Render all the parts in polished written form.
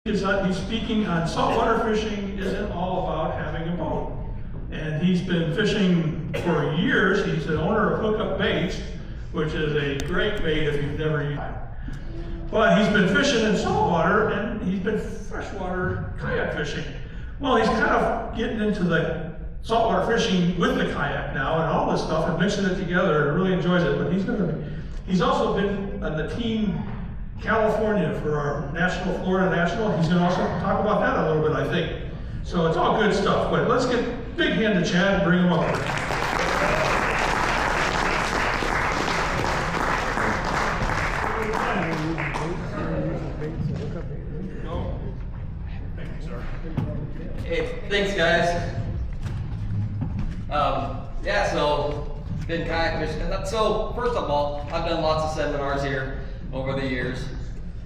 He's speaking on saltwater fishing isn't all about having a boat. And he's been fishing for years. He's the owner of Hookup Baits, which is a great bait if you've never used it. But he's been fishing in saltwater and he's been freshwater kayak fishing. Well, he's kind of getting into the saltwater fishing with the kayak now and all this stuff and mixing it together and really enjoys it. But he's also been on the team California for our national, Florida national. He's going to also talk about that a little bit, I think. So it's all good stuff. But let's get big hand to Chad and bring him up. Hey, thanks guys. Yeah, so been kayak fishing. So first of all, I've done lots of seminars here over the years.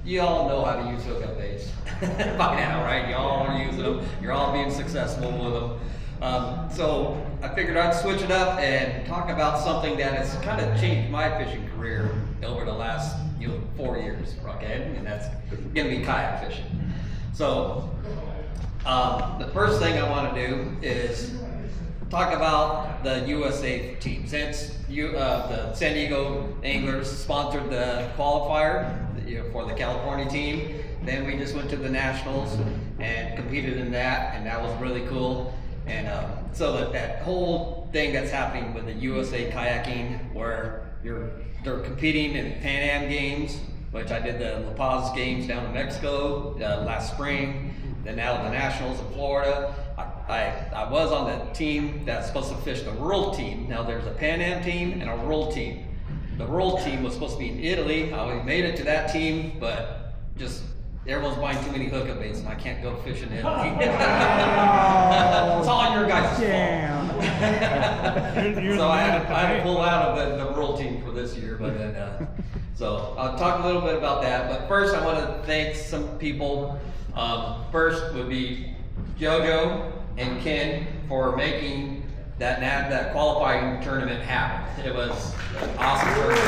You all know how to use hookup baits by now, right? You all are using them. You're all being successful with them. So I figured I'd switch it up and talk about something that has kind of changed my fishing career over the last 4 years, okay? And that's gonna be kayak fishing. So the first thing I want to do is talk about the USA team. Since the San Diego Anglers sponsored the qualifier for the California team, then we just went to the Nationals and competed in that, and that was really cool. And so that whole thing that's happening with the USA kayaking, where they're competing in Pan Am games, which I did the La Paz games down in Mexico last spring. Then now the Nationals in Florida. I was on the team that's supposed to fish the world team. Now there's a Pan Am team and a world team. The world team was supposed to be in Italy. I made it to that team, but just everyone's buying too many hookup baits and I can't go fishing in Italy. It's all your guys' fault. So I had to pull out of the world team for this year, but then, so I'll talk a little bit about that. But first I want to thank some people. First would be JoJo and Ken for making that qualifying tournament happen. It was an awesome tournament.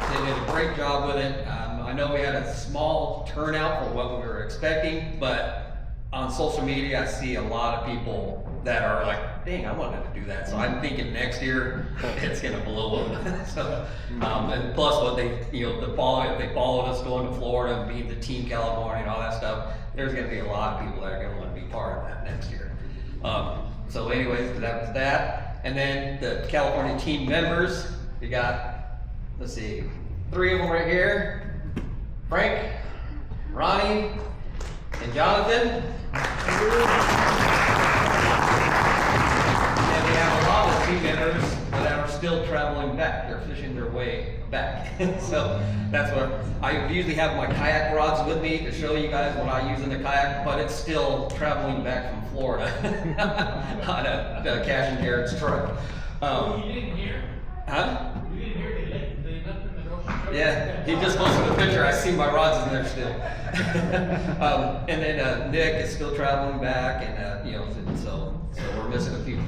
They did a great job with it. I know we had a small turnout for what we were expecting, but on social media I see a lot of people that are like, dang, I wanted to do that. So I'm thinking next year it's gonna blow up. So, and plus what if they followed us going to Florida and being the Team California and all that stuff, there's gonna be a lot of people that are gonna want to be part of that next year. So anyways, that was that. And then the California team members, we got, let's see, 3 of them right here. Frank, Ronnie, and Jonathan. And we have a lot of team members that are still traveling back. They're fishing their way back. So that's what I usually have my kayak rods with me to show you guys what I use in the kayak, but it's still traveling back from Florida on a Cash and Garrett's truck. You didn't hear? Huh? You didn't hear they left in the ocean? Yeah, he just posted a picture. I see my rods in there still. And then Nick is still traveling back, and so we're missing a few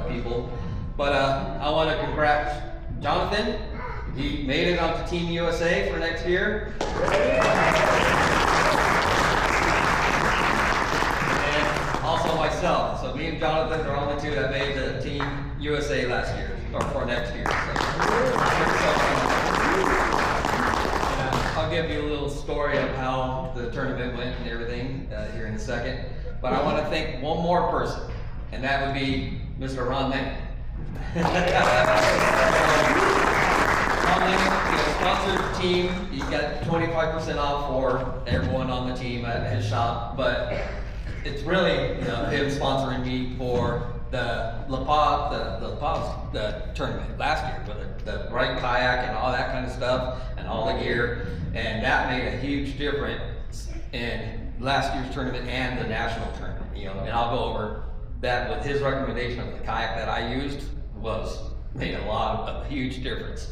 people. But I want to congratulate Jonathan. He made it onto Team USA for next year. And also myself. So me and Jonathan are only 2 that made the Team USA last year, or for next year. I'll give you a little story of how the tournament went and everything here in a second. But I want to thank one more person, and that would be Mr. Ron Lennon. Ron Lennon, sponsored the team. He got 25% off for everyone on the team at his shop. But it's really him sponsoring me for the La Paz the tournament last year with the bright kayak and all that kind of stuff and all the gear, and that made a huge difference in last year's tournament and the national tournament. And I'll go over that with his recommendation of the kayak that I used made a huge difference.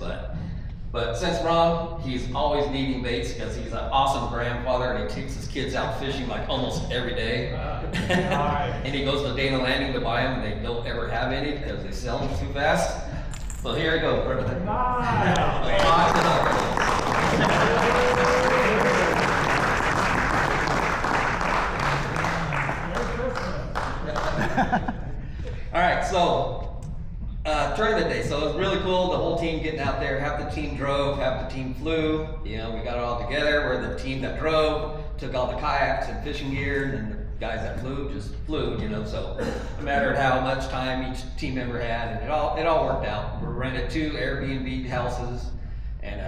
But since Ron, he's always needing baits because he's an awesome grandfather and he takes his kids out fishing like almost every day. And he goes to Dana Landing to buy them and they don't ever have any because they sell them too fast. So here you go, brother. the team drove, half the team flew. You know, we got it all together where the team that drove took all the kayaks and fishing gear, and then the guys that flew just flew, you know, so no matter how much time each team member had, and it all worked out. We rented 2 Airbnb houses, and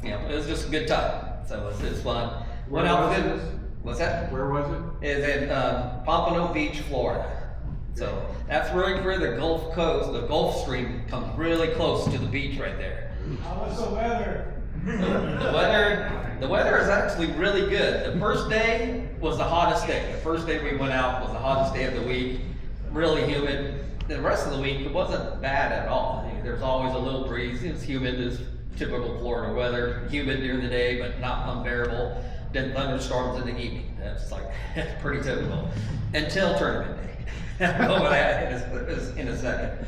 you know, it was just a good time. So it's fun. Where Went out was with this? What's that? Where was it? Is in Pompano Beach, Florida. So that's right where the Gulf Coast, the Gulf Stream comes really close to the beach right there. How was the weather? The weather is actually really good. The first day was the hottest day. The first day we went out was the hottest day of the week. Really humid. The rest of the week it wasn't bad at all. I mean, there's always a little breeze. It was humid, it's typical Florida weather. Humid during the day, but not unbearable. Then thunderstorms in the evening. That's like pretty typical. Until tournament day. I'll go over that in a second.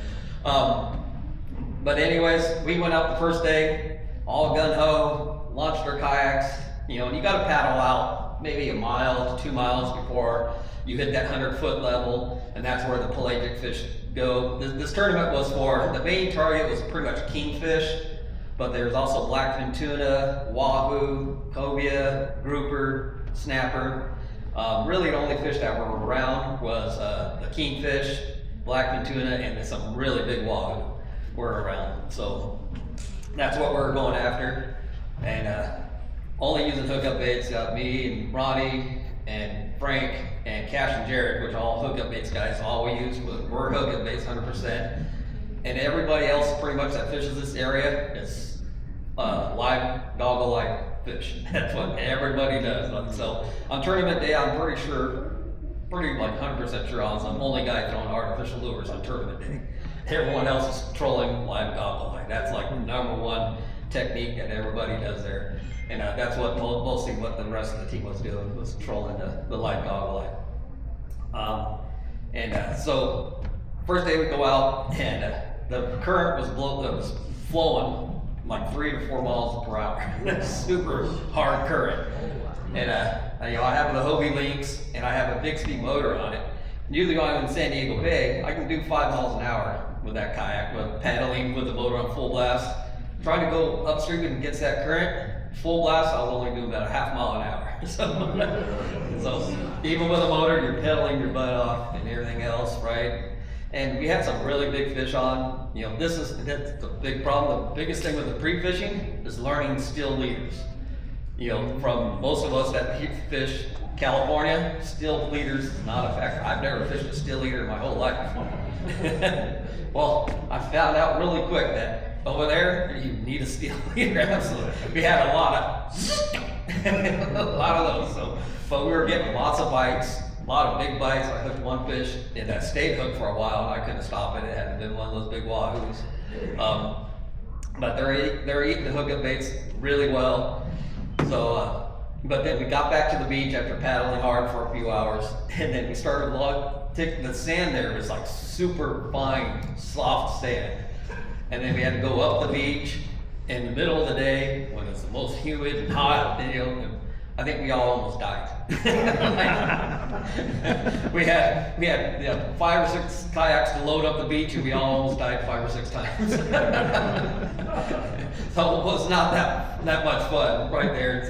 But anyways, we went out the first day, all gun ho, launched our kayaks, you know, and you gotta paddle out maybe a mile to 2 miles before you hit that 100-foot level, and that's where the pelagic fish go. This tournament was for, the main target was pretty much kingfish, but there's also blackfin tuna, wahoo, cobia, grouper, snapper. Really the only fish that were around was the kingfish, blackfin tuna, and some really big wahoo were around. So that's what we're going after. And only using hookup baits, got me and Ronnie and Frank and Cash and Jared, which are all hookup baits guys. All we use were hookup baits 100%. And everybody else pretty much that fishes this area is live goggle light fish. That's what everybody does. So on tournament day, I'm pretty like 100% sure I was the only guy throwing artificial lures on tournament day. Everyone else is trolling live goggle light. That's like #1 technique that everybody does there. And that's what mostly what the rest of the team was doing, was trolling the live goggle light. So first day we go out, and the current was flowing like 3 to 4 miles per hour. Super hard current. And you know, I have the Hobie Lynx, and I have a Bixby motor on it. Usually when I'm in San Diego Bay, I can do 5 miles an hour with that kayak, with paddling with the motor on full blast. Trying to go upstream and get that current, full blast, I was only doing about a half mile an hour. So even with a motor, you're pedaling your butt off and everything else, right? And we had some really big fish on. You know, that's the big problem. The biggest thing with the pre-fishing is learning still leaders. You know, from most of us that fish California, still leaders is not a factor. I've never fished a still leader in my whole life. Well, I found out really quick that over there, you need a steel leader, absolutely. We had a lot of those. So, but we were getting lots of bites, a lot of big bites. I hooked one fish and that stayed hooked for a while, and I couldn't stop it. It had been one of those big wahoos. But they're eating the hookup baits really well. So, but then we got back to the beach after paddling hard for a few hours, and then we started the sand there was like super fine, soft sand. And then we had to go up the beach in the middle of the day when it's the most humid and hot, and, you know, I think we all almost died. we had you know, 5 or 6 kayaks to load up the beach, and we all almost died 5 or 6 times. So it was not that much fun right there.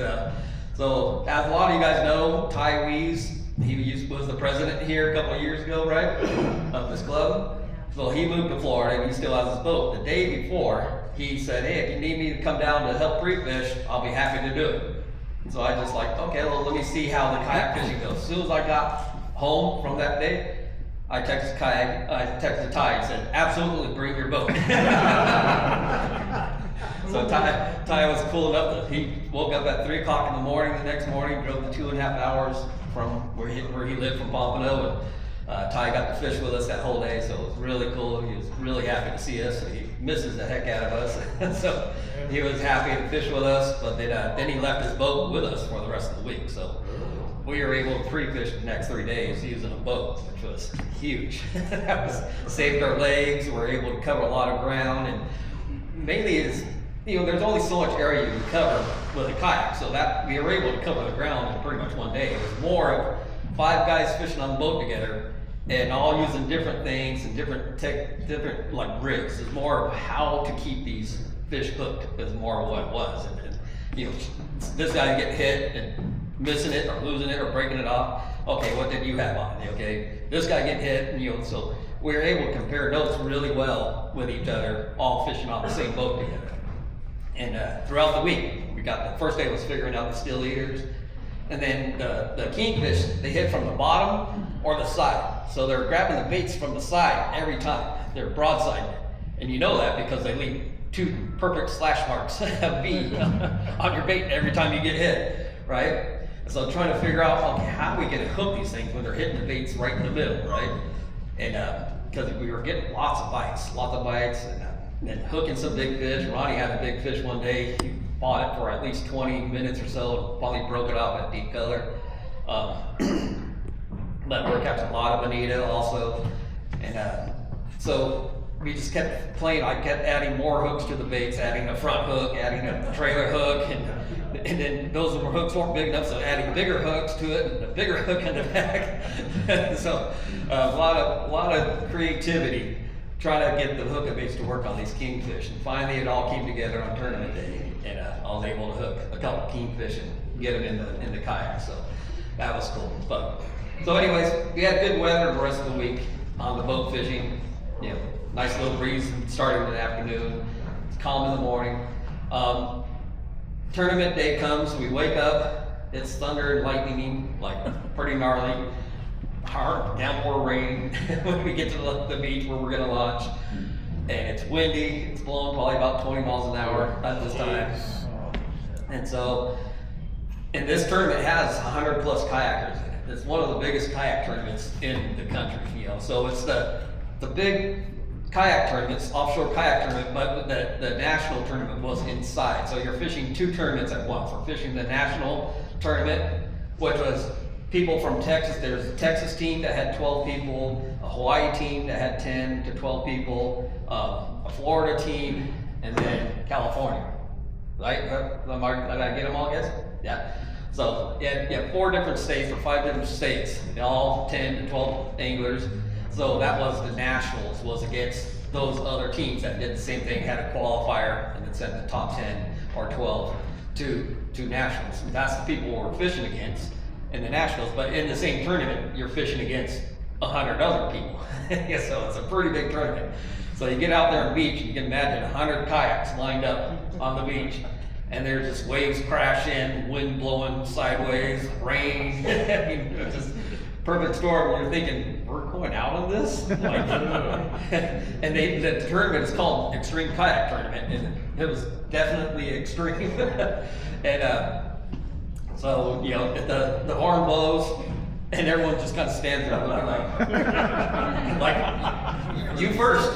So as a lot of you guys know, Ty Wees, he was the president here a couple of years ago, right, of this club. So he moved to Florida, and he still has his boat. The day before, he said, hey, if you need me to come down to help pre-fish, I'll be happy to do it. So I just like, okay, well, let me see how the kayak fishing goes. As soon as I got home from that day, I texted Ty and said, absolutely bring your boat. So Ty was cool enough that he woke up at 3 o'clock in the morning the next morning, drove the 2.5 hours from where he lived from Pompano, and Ty got to fish with us that whole day, so it was really cool. He was really happy to see us. He misses the heck out of us. So he was happy to fish with us, but then he left his boat with us for the rest of the week. So we were able to pre-fish the next 3 days using a boat, which was huge. Saved our legs. We were able to cover a lot of ground, and mainly is, you know, there's only so much area you can cover with a kayak, so that we were able to cover the ground in pretty much one day. It was more of 5 guys fishing on the boat together, and all using different things and different like rigs. It's more of how to keep these fish hooked is more of what it was. And, you know, this guy get hit and missing it or losing it or breaking it off. Okay, what did you have on it? Okay, this guy get hit, and you know, so we were able to compare notes really well with each other, all fishing on the same boat together. And throughout the week, we got the first day was figuring out the still eaters, and then the kingfish, they hit from the bottom or the side. So they're grabbing the baits from the side every time. They're broadside, and you know that because they leave 2 perfect slash marks of V on your bait every time you get hit, right? So I'm trying to figure out, okay, how do we get to hook these things when they're hitting the baits right in the middle, right? And because we were getting lots of bites, and hooking some big fish. Ronnie had a big fish one day. He fought it for at least 20 minutes or so, and finally broke it off at deep color. But we're catching a lot of bonita also, and so we just kept playing. I kept adding more hooks to the baits, adding a front hook, adding a trailer hook, and then those hooks weren't big enough, so adding bigger hooks to it, and a bigger hook in the back. So a lot of creativity trying to get the hookup baits to work on these kingfish. And finally, it all came together on tournament day, and I was able to hook a couple kingfish and get them in the kayak. So that was cool. But so, anyways, we had good weather the rest of the week on the boat fishing. You know, nice little breeze starting in the afternoon. It's calm in the morning. Tournament day comes, we wake up, it's thunder and lightning, like pretty gnarly, hard downpour rain when we get to the beach where we're gonna launch, and it's windy, it's blowing probably about 20 miles an hour at this time. And so, and this tournament has 100 plus kayakers in it. It's one of the biggest kayak tournaments in the country, you know, so it's the big kayak tournaments, offshore kayak tournament, but the national tournament was inside. So you're fishing 2 tournaments at once. We're fishing the national tournament, which was people from Texas. There's a Texas team that had 12 people, a Hawaii team that had 10 to 12 people, a Florida team, and then California. Right? Did I get them all, guys? Yeah. So you had 4 different states or 5 different states, all 10 to 12 anglers. So that was the nationals, was against those other teams that did the same thing, had a qualifier, and then sent the top 10 or 12 to nationals. And that's the people we're fishing against in the nationals. But in the same tournament, you're fishing against 100 other people. Yeah, so it's a pretty big tournament. So you get out there on the beach, and you can imagine 100 kayaks lined up on the beach, and there's just waves crashing, wind blowing sideways, rain. I mean, it's just perfect storm where you're thinking, we're going out on this? Like, and the tournament is called Extreme Kayak Tournament, and it was definitely extreme. And so, you know, the horn blows, and everyone just kind of stands there looking like you first.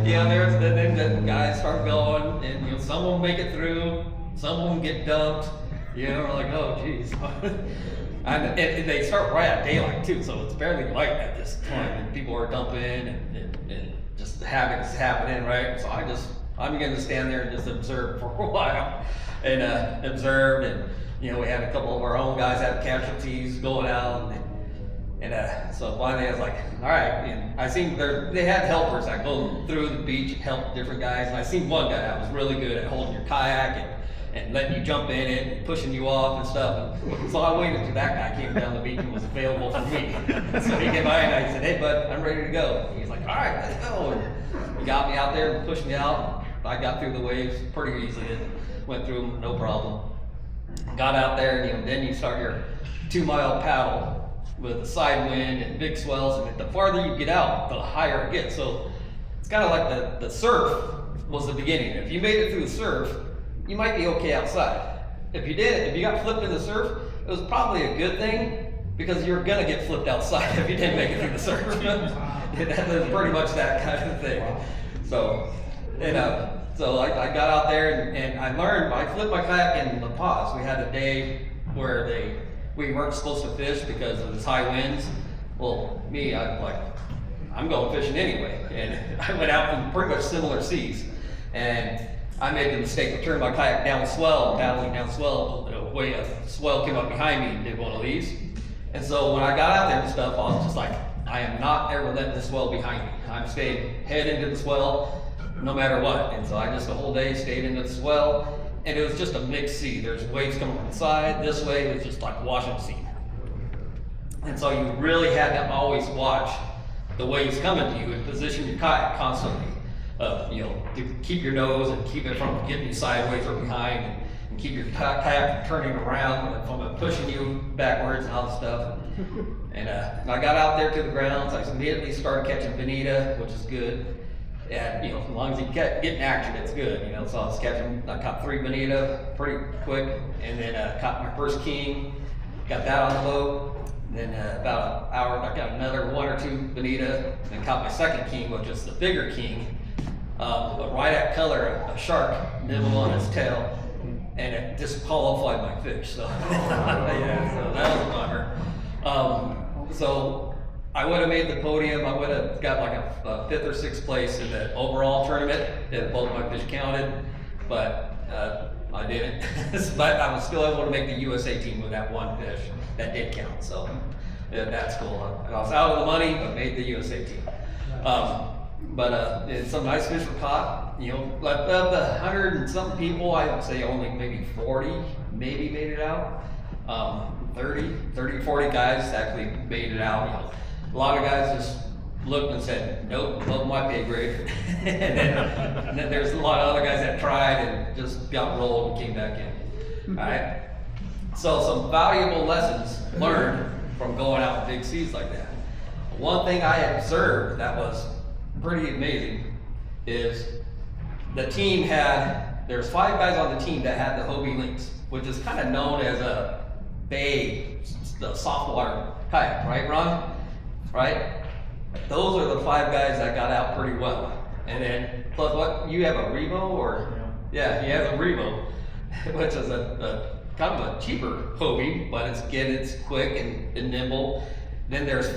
You know, then the guys start going, and you know, some of them make it through, some of them get dumped. You know, we're like, oh geez. And they start right at daylight too, so it's barely light at this time, and people are dumping, and just havoc is happening, right? So I'm beginning to stand there and just observe for a while, and observed, and you know, we had a couple of our own guys have casualties going out, and so finally I was like, all right, and I seen they had helpers that go through the beach and help different guys, and I seen one guy that was really good at holding your kayak and letting you jump in it and pushing you off and stuff. And so I waited till that guy came down the beach and was available for me. So he came by and I said, hey bud, I'm ready to go. And he's like, all right, let's go. And he got me out there and pushed me out. I got through the waves pretty easily and went through them, no problem. Got out there, and you know, then you start your 2-mile paddle with the side wind and big swells, and the farther you get out, the higher it gets. So it's kind of like the surf was the beginning. If you made it through the surf, you might be okay outside. If you got flipped in the surf, it was probably a good thing, because you're gonna get flipped outside if you didn't make it through the surf. It was pretty much that kind of thing. So, so I got out there and I learned, I flipped my kayak in La Paz. We had a day where we weren't supposed to fish because of this high winds. Well, I'm going fishing anyway. And I went out in pretty much similar seas. And I made the mistake of turning my kayak down swell, and paddling down swell. A swell came up behind me and did one of these. And so when I got out there and stuff, I was just like, I am not ever letting the swell behind me. I'm staying head into the swell, no matter what. And so I just the whole day stayed in the swell, and it was just a mixed sea. There's waves coming from the side, this way, it was just like washing sea. And so you really had to always watch the waves coming to you and position your kayak constantly. To keep your nose and keep it from getting you sideways or behind, and keep your kayak from turning around from pushing you backwards and all this stuff. And I got out there to the grounds. I immediately started catching bonita, which is good. And as long as you get in action, it's good. So I caught 3 bonita pretty quick, and then caught my first king, got that on the boat. And then about an hour, I got another 1 or 2 bonita, and caught my second king, which is the bigger king. But right at color, a shark nibbled on its tail, and it disqualified my fish. So, yeah, so that was a bummer. So I would have made the podium. I would have got like a 5th or 6th place in the overall tournament if both my fish counted, but I didn't. But I was still able to make the USA team with that 1 fish that did count. So yeah, that's cool. I was out of the money, but made the USA team. But some nice fish were caught. Like of the 100 and some people, I would say only maybe 40 maybe made it out. 30, 40 guys actually made it out. A lot of guys just looked and said, nope, above my pay grade. and then there's a lot of other guys that tried and just got rolled and came back in. All right. So some valuable lessons learned from going out in big seas like that. One thing I observed that was pretty amazing is the team there's 5 guys on the team that had the Hobie Lynx, which is kind of known as a bay, the soft water kayak, right, Ron? Right? Those are the 5 guys that got out pretty well. And then, plus what, you have a Revo or? Yeah, he has a Revo, which is a kind of a cheaper Hobie, but it's quick and nimble. Then there's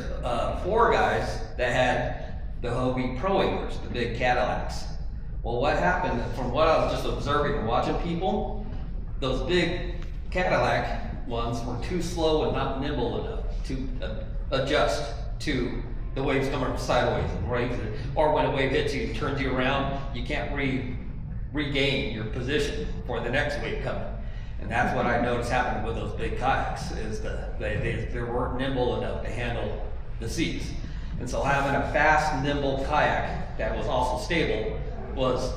4 guys that had the Hobie Pro Anglers, the big Cadillacs. Well, what happened, from what I was just observing and watching people, those big Cadillac ones were too slow and not nimble enough to adjust to the waves coming sideways, right? Or when a wave hits you, turns you around, you can't regain your position for the next wave coming. And that's what I noticed happened with those big kayaks, is they weren't nimble enough to handle the seas. And so having a fast, nimble kayak that was also stable was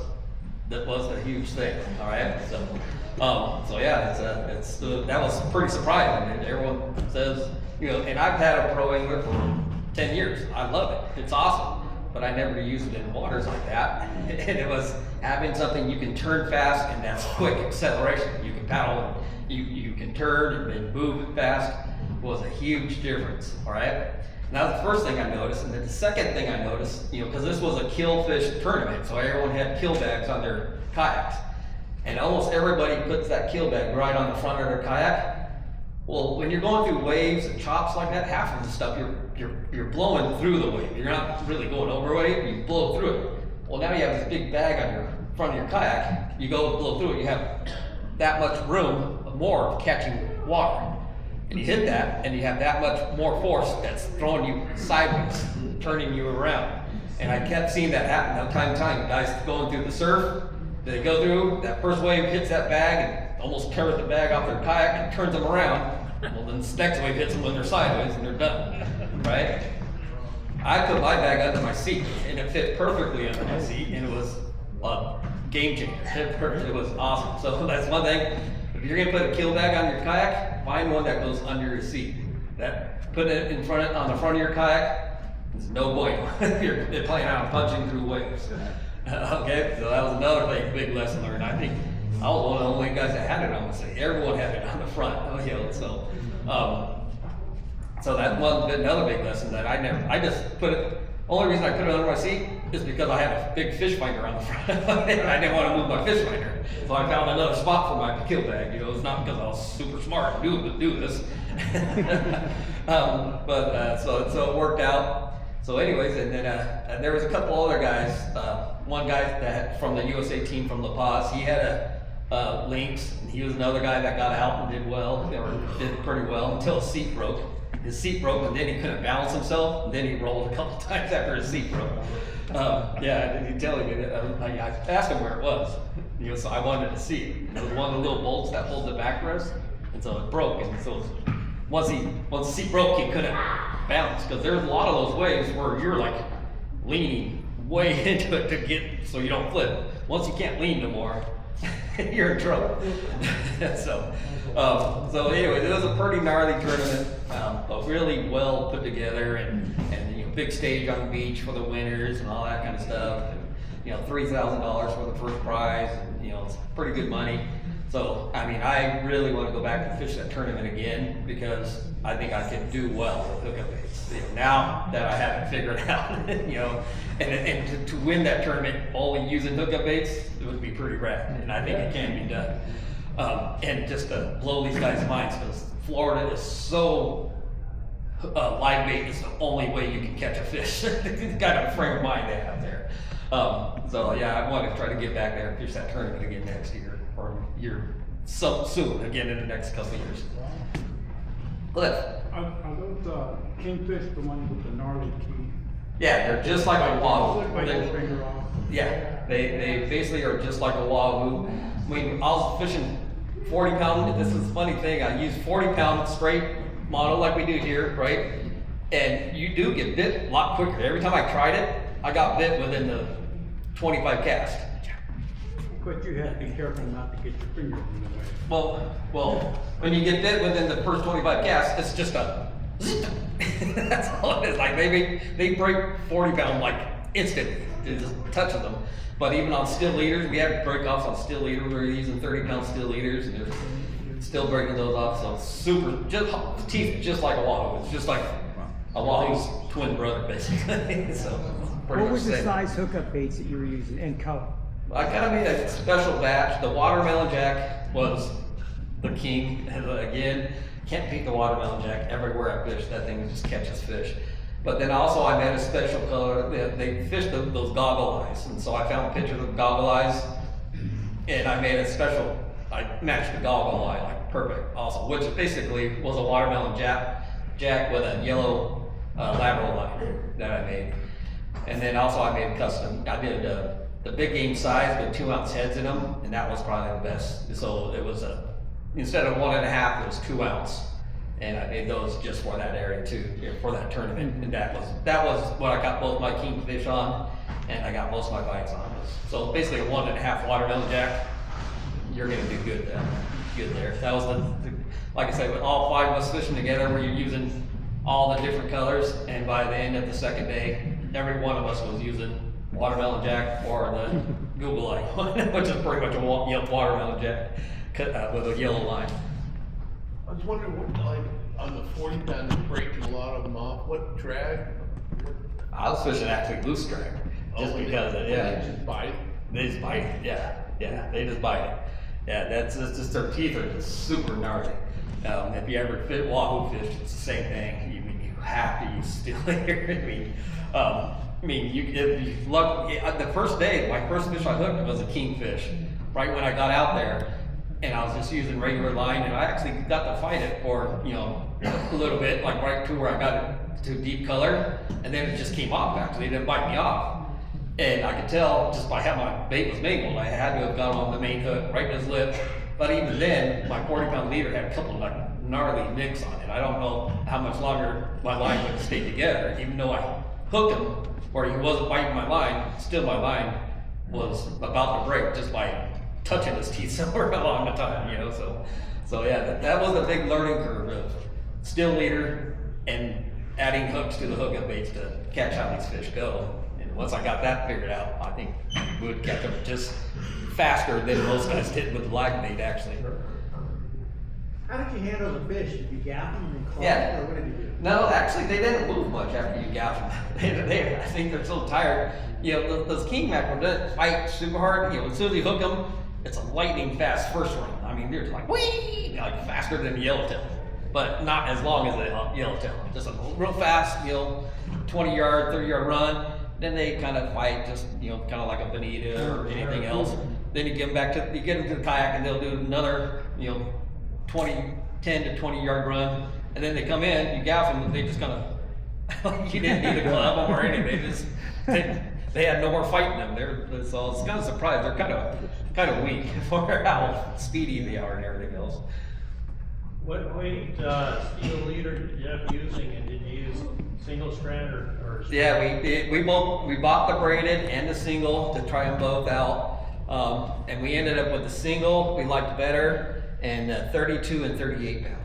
a huge thing. All right, so yeah, that was pretty surprising. And everyone says, and I've had a Pro Angler for 10 years. I love it. It's awesome. But I never used it in waters like that. And it was having something you can turn fast, and that's quick acceleration. You can paddle, and you can turn and move it fast. Was a huge difference. All right. And that was the first thing I noticed. And then the second thing I noticed, because this was a kill fish tournament, so everyone had kill bags on their kayaks. And almost everybody puts that kill bag right on the front of their kayak. Well, when you're going through waves and chops like that, half of the stuff you're blowing through the wave. You're not really going over a wave, you blow through it. Well, now you have this big bag on your front of your kayak. You go blow through it, you have that much room more of catching water. And you hit that, and you have that much more force that's throwing you sideways, turning you around. And I kept seeing that happen time to time. Guys going through the surf, they go through, that first wave hits that bag and almost tears the bag off their kayak and turns them around. Well, then the next wave hits them when they're sideways and they're done, right? I put my bag under my seat, and it fit perfectly under my seat, and it was a game changer. It was awesome. So that's one thing. If you're gonna put a kill bag on your kayak, find one that goes under your seat. Put it on the front of your kayak. It's no bueno. You're playing out punching through waves. Okay, so that was another thing, big lesson learned. I think I was one of the only guys that had it on the side. Everyone had it on the front. So that was another big lesson that I just put it. Only reason I put it under my seat is because I had a big fish finder on the front, and I didn't want to move my fish finder. So I found another spot for my kill bag. It's not because I was super smart to do this. So it worked out. So anyways, and then there was a couple other guys. One guy from the USA team from La Paz, he had a Lynx, and he was another guy that got out and did well. Did pretty well until his seat broke. his seat broke, and then he couldn't balance himself, and then he rolled a couple times after his seat broke. Yeah, he telling me that, I asked him where it was, so I wanted to see it. It was one of the little bolts that holds the backrest, and so it broke, and so once the seat broke, he couldn't balance, because there's a lot of those waves where you're like leaning way into it to get, so you don't flip. Once you can't lean no more, you're in trouble. So anyway, it was a pretty gnarly tournament, but really well put together, and big stage on the beach for the winners and all that kind of stuff. And, $3,000 for the first prize, and, it's pretty good money. So, I mean, I really want to go back and fish that tournament again, because I think I can do well with hookup baits. Now that I have it figured out, and to win that tournament only using hookup baits, it would be pretty rad, and I think it can be done. And just to blow these guys' minds, because Florida is so live bait is the only way you can catch a fish. It's kind of frame of mind they have there. So yeah, I want to try to get back there and fish that tournament again next year, or soon again in the next couple of years. Cliff. Are those kingfish the ones with the gnarly teeth? Yeah, they're just like a wahoo. Like a finger off? Yeah, they basically are just like a wahoo. I mean, I was fishing 40 pound, this is a funny thing, I use 40 pound straight model like we do here, right? And you do get bit a lot quicker. Every time I tried it, I got bit within the 25 cast. But you have to be careful not to get your fingers in the way. Well, when you get bit within the first 25 casts, it's just a that's all it is. Like they break 40 pound like instantly, just touching them. But even on still leaders, we have break offs on still leaders. We're using 30 pound still leaders, and they're still breaking those off. So super, just teeth just like a wahoo. It's just like a wahoo's twin brother, basically. So pretty What was the same. size hookup baits that you were using and color? I kind of made a special batch. The watermelon jack was the king. And again, can't beat the watermelon jack. Everywhere I fish, that thing just catches fish. But then also I made a special color. They fish those goggle eyes, and so I found pictures of goggle eyes, and I made a special. I matched the goggle eye like perfect, also, which basically was a watermelon jack with a yellow lateral line that I made. And then also I made custom. I did the big game size with 2 ounce heads in them, and that was probably the best. So it was instead of 1.5, it was 2 ounce. And I made those just for that area too, for that tournament. And that was what I got both my kingfish on, and I got most of my bites on. So basically a 1.5 watermelon jack, you're gonna do good there. That was like I said, with all 5 of us fishing together, where you're using all the different colors, and by the end of the second day, every one of us was using watermelon jack or the Google eye, which is pretty much a watermelon jack with a yellow line. I was wondering what, like, on the 40 pound, breaking a lot of them off, what drag? I was fishing actually loose drag, just because they just bite? They just bite it, yeah, they just bite it. Yeah, that's just their teeth are just super gnarly. If you ever wahoo fish, it's the same thing. You have to use still leader. If you look, the first day, my first fish I hooked was a kingfish. Right when I got out there, and I was just using regular line, and I actually got to fight it for a little bit, like right to where I got it to deep color, and then it just came off. Actually, it didn't bite me off, and I could tell just by how my bait was mangled. I had to have got on the main hook right in his lip, but even then, my 40 pound leader had a couple of like gnarly nicks on it. I don't know how much longer my line would stay together, even though I hooked him where he wasn't biting my line. Still, my line was about to break just by touching his teeth somewhere along the time, So yeah, that was a big learning curve of still leader and adding hooks to the hookup baits to catch how these fish go. And once I got that figured out, I think we would catch them just faster than most guys did with the live bait, actually. How did you handle the fish? Did you gap them and claw Yeah. them, or what did you do? No, actually, they didn't move much after you gouge them. I think they're so tired. Those king mackerel didn't fight super hard. As soon as you hook them, it's a lightning fast first run. I mean, they're like, whee, like faster than the yellowtail, but not as long as the yellowtail. Just a real fast, 20-yard, 30-yard run. Then they kind of fight, just kind of like a bonita or anything else. Then you get them to the kayak, and they'll do another, 10 to 20-yard run, and then they come in, you gaff them, and they just kind of, you didn't need a glove or anything. They had no more fight in them. So I was kind of surprised. They're kind of weak for how speedy they are and everything else. What weight, steel leader did you have using, and did you use single strand or? Yeah, we bought the braided and the single to try them both out, and we ended up with the single we liked better, and 32 and 38 pound.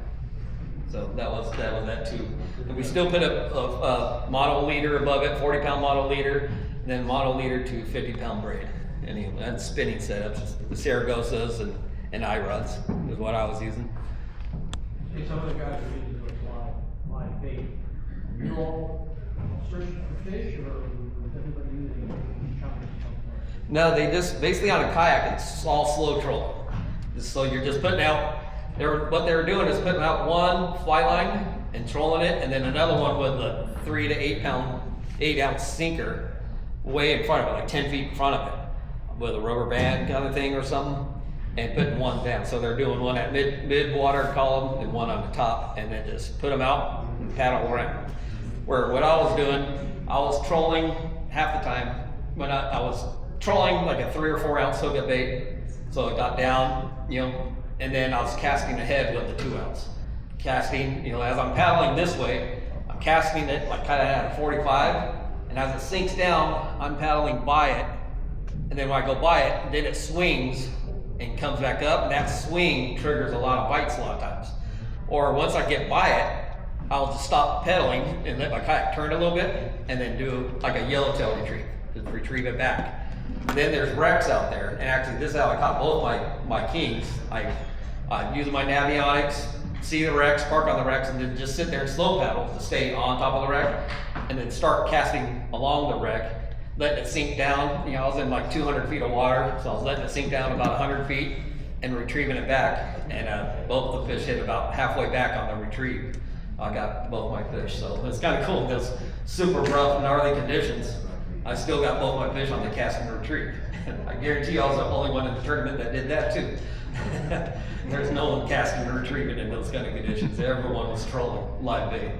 So that was that too. And we still put a model leader above it, 40-pound model leader, and then model leader to 50-pound braid. Anyway, that's spinning setups, the Saragosas and I-rods is what I was using. Hey, some of the guys are using those live bait. You all searching for fish, or was everybody using choppers somewhere? No, they just, basically on a kayak, it's all slow troll. So you're just putting out, what they were doing is putting out one fly line and trolling it, and then another one with a 3 to 8 ounce sinker way in front of it, like 10 feet in front of it, with a rubber band kind of thing or something, and putting one down. So they're doing one at mid water column and one on the top, and then just put them out and paddle around. Where what I was doing, I was trolling half the time. When I was trolling like a 3 or 4 ounce hookup bait, so it got down, and then I was casting ahead with the 2 ounce. Casting, as I'm paddling this way, I'm casting it like kind of at a 45, and as it sinks down, I'm paddling by it, and then when I go by it, then it swings and comes back up, and that swing triggers a lot of bites a lot of times. Or once I get by it, I'll just stop pedaling and let my kayak turn a little bit, and then do like a yellowtail retrieve, just retrieve it back. Then there's wrecks out there, and actually this is how I caught both my kings. I use my Navionics, see the wrecks, park on the wrecks, and then just sit there and slow paddle to stay on top of the wreck, and then start casting along the wreck, letting it sink down. I was in like 200 feet of water, so I was letting it sink down about 100 feet and retrieving it back, and both the fish hit about halfway back on the retrieve. I got both my fish, so it's kind of cool. Those super rough, gnarly conditions, I still got both my fish on the cast and retrieve. I guarantee you I was the only one in the tournament that did that too. There's no one casting and retrieving in those kind of conditions. Everyone was trolling live bait.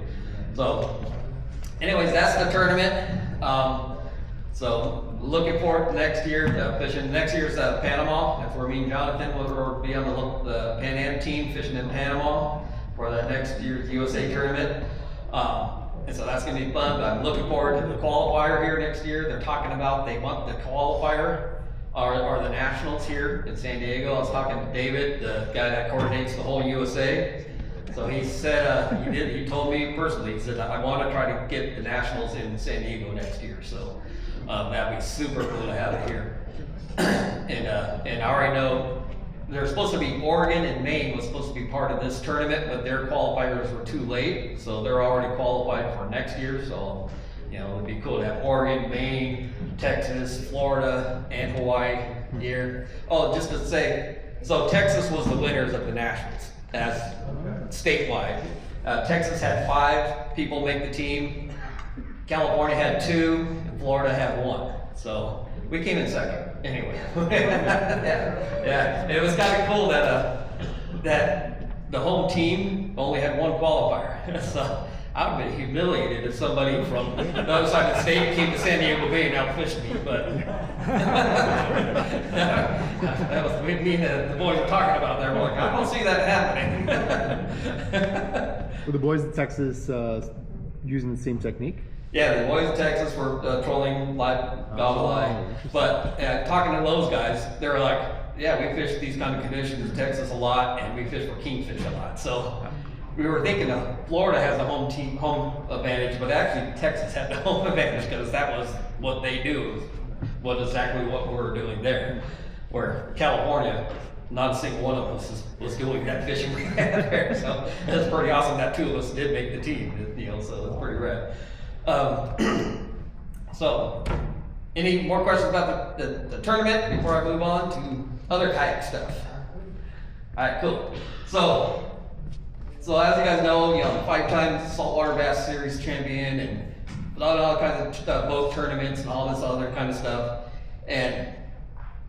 So, anyways, that's the tournament. So, looking forward to next year, fishing. Next year's Panama. That's where me and Jonathan will be on the Pan Am team fishing in Panama for the next year's USA tournament. And so that's going to be fun. But I'm looking forward to the qualifier here next year. They're talking about they want the qualifier or the nationals here in San Diego. I was talking to David, the guy that coordinates the whole USA. So he said, he told me personally, he said, I want to try to get the nationals in San Diego next year. So that'd be super cool to have it here. And I already know there's supposed to be Oregon and Maine was supposed to be part of this tournament, but their qualifiers were too late. So they're already qualified for next year. So, it'd be cool to have Oregon, Maine, Texas, Florida, and Hawaii here. Oh, just to say, so Texas was the winners of the nationals as statewide. Texas had 5 people make the team. California had 2, and Florida had 1. So we came in second. Anyway, yeah. It was kind of cool that the home team only had 1 qualifier. So I would be humiliated if somebody from the other side of the state came to San Diego Bay and outfished me, but that was me and the boys were talking about there. We're like, I don't see that happening. Were the boys in Texas using the same technique? Yeah, the boys in Texas were trolling live gobble eye, but talking to those guys, they were like, yeah, we fish these kind of conditions in Texas a lot, and we fish for kingfish a lot. So we were thinking Florida has a home advantage, but actually Texas had the home advantage because that was what they do, was exactly what we were doing there. Where California, not a single one of us was doing that fishing we had there. So it's pretty awesome that 2 of us did make the team, so it's pretty rad. So, any more questions about the tournament before I move on to other kayak stuff? Alright, cool. So as you guys know, 5-time saltwater bass series champion and a lot of other kinds of boat tournaments and all this other kind of stuff. And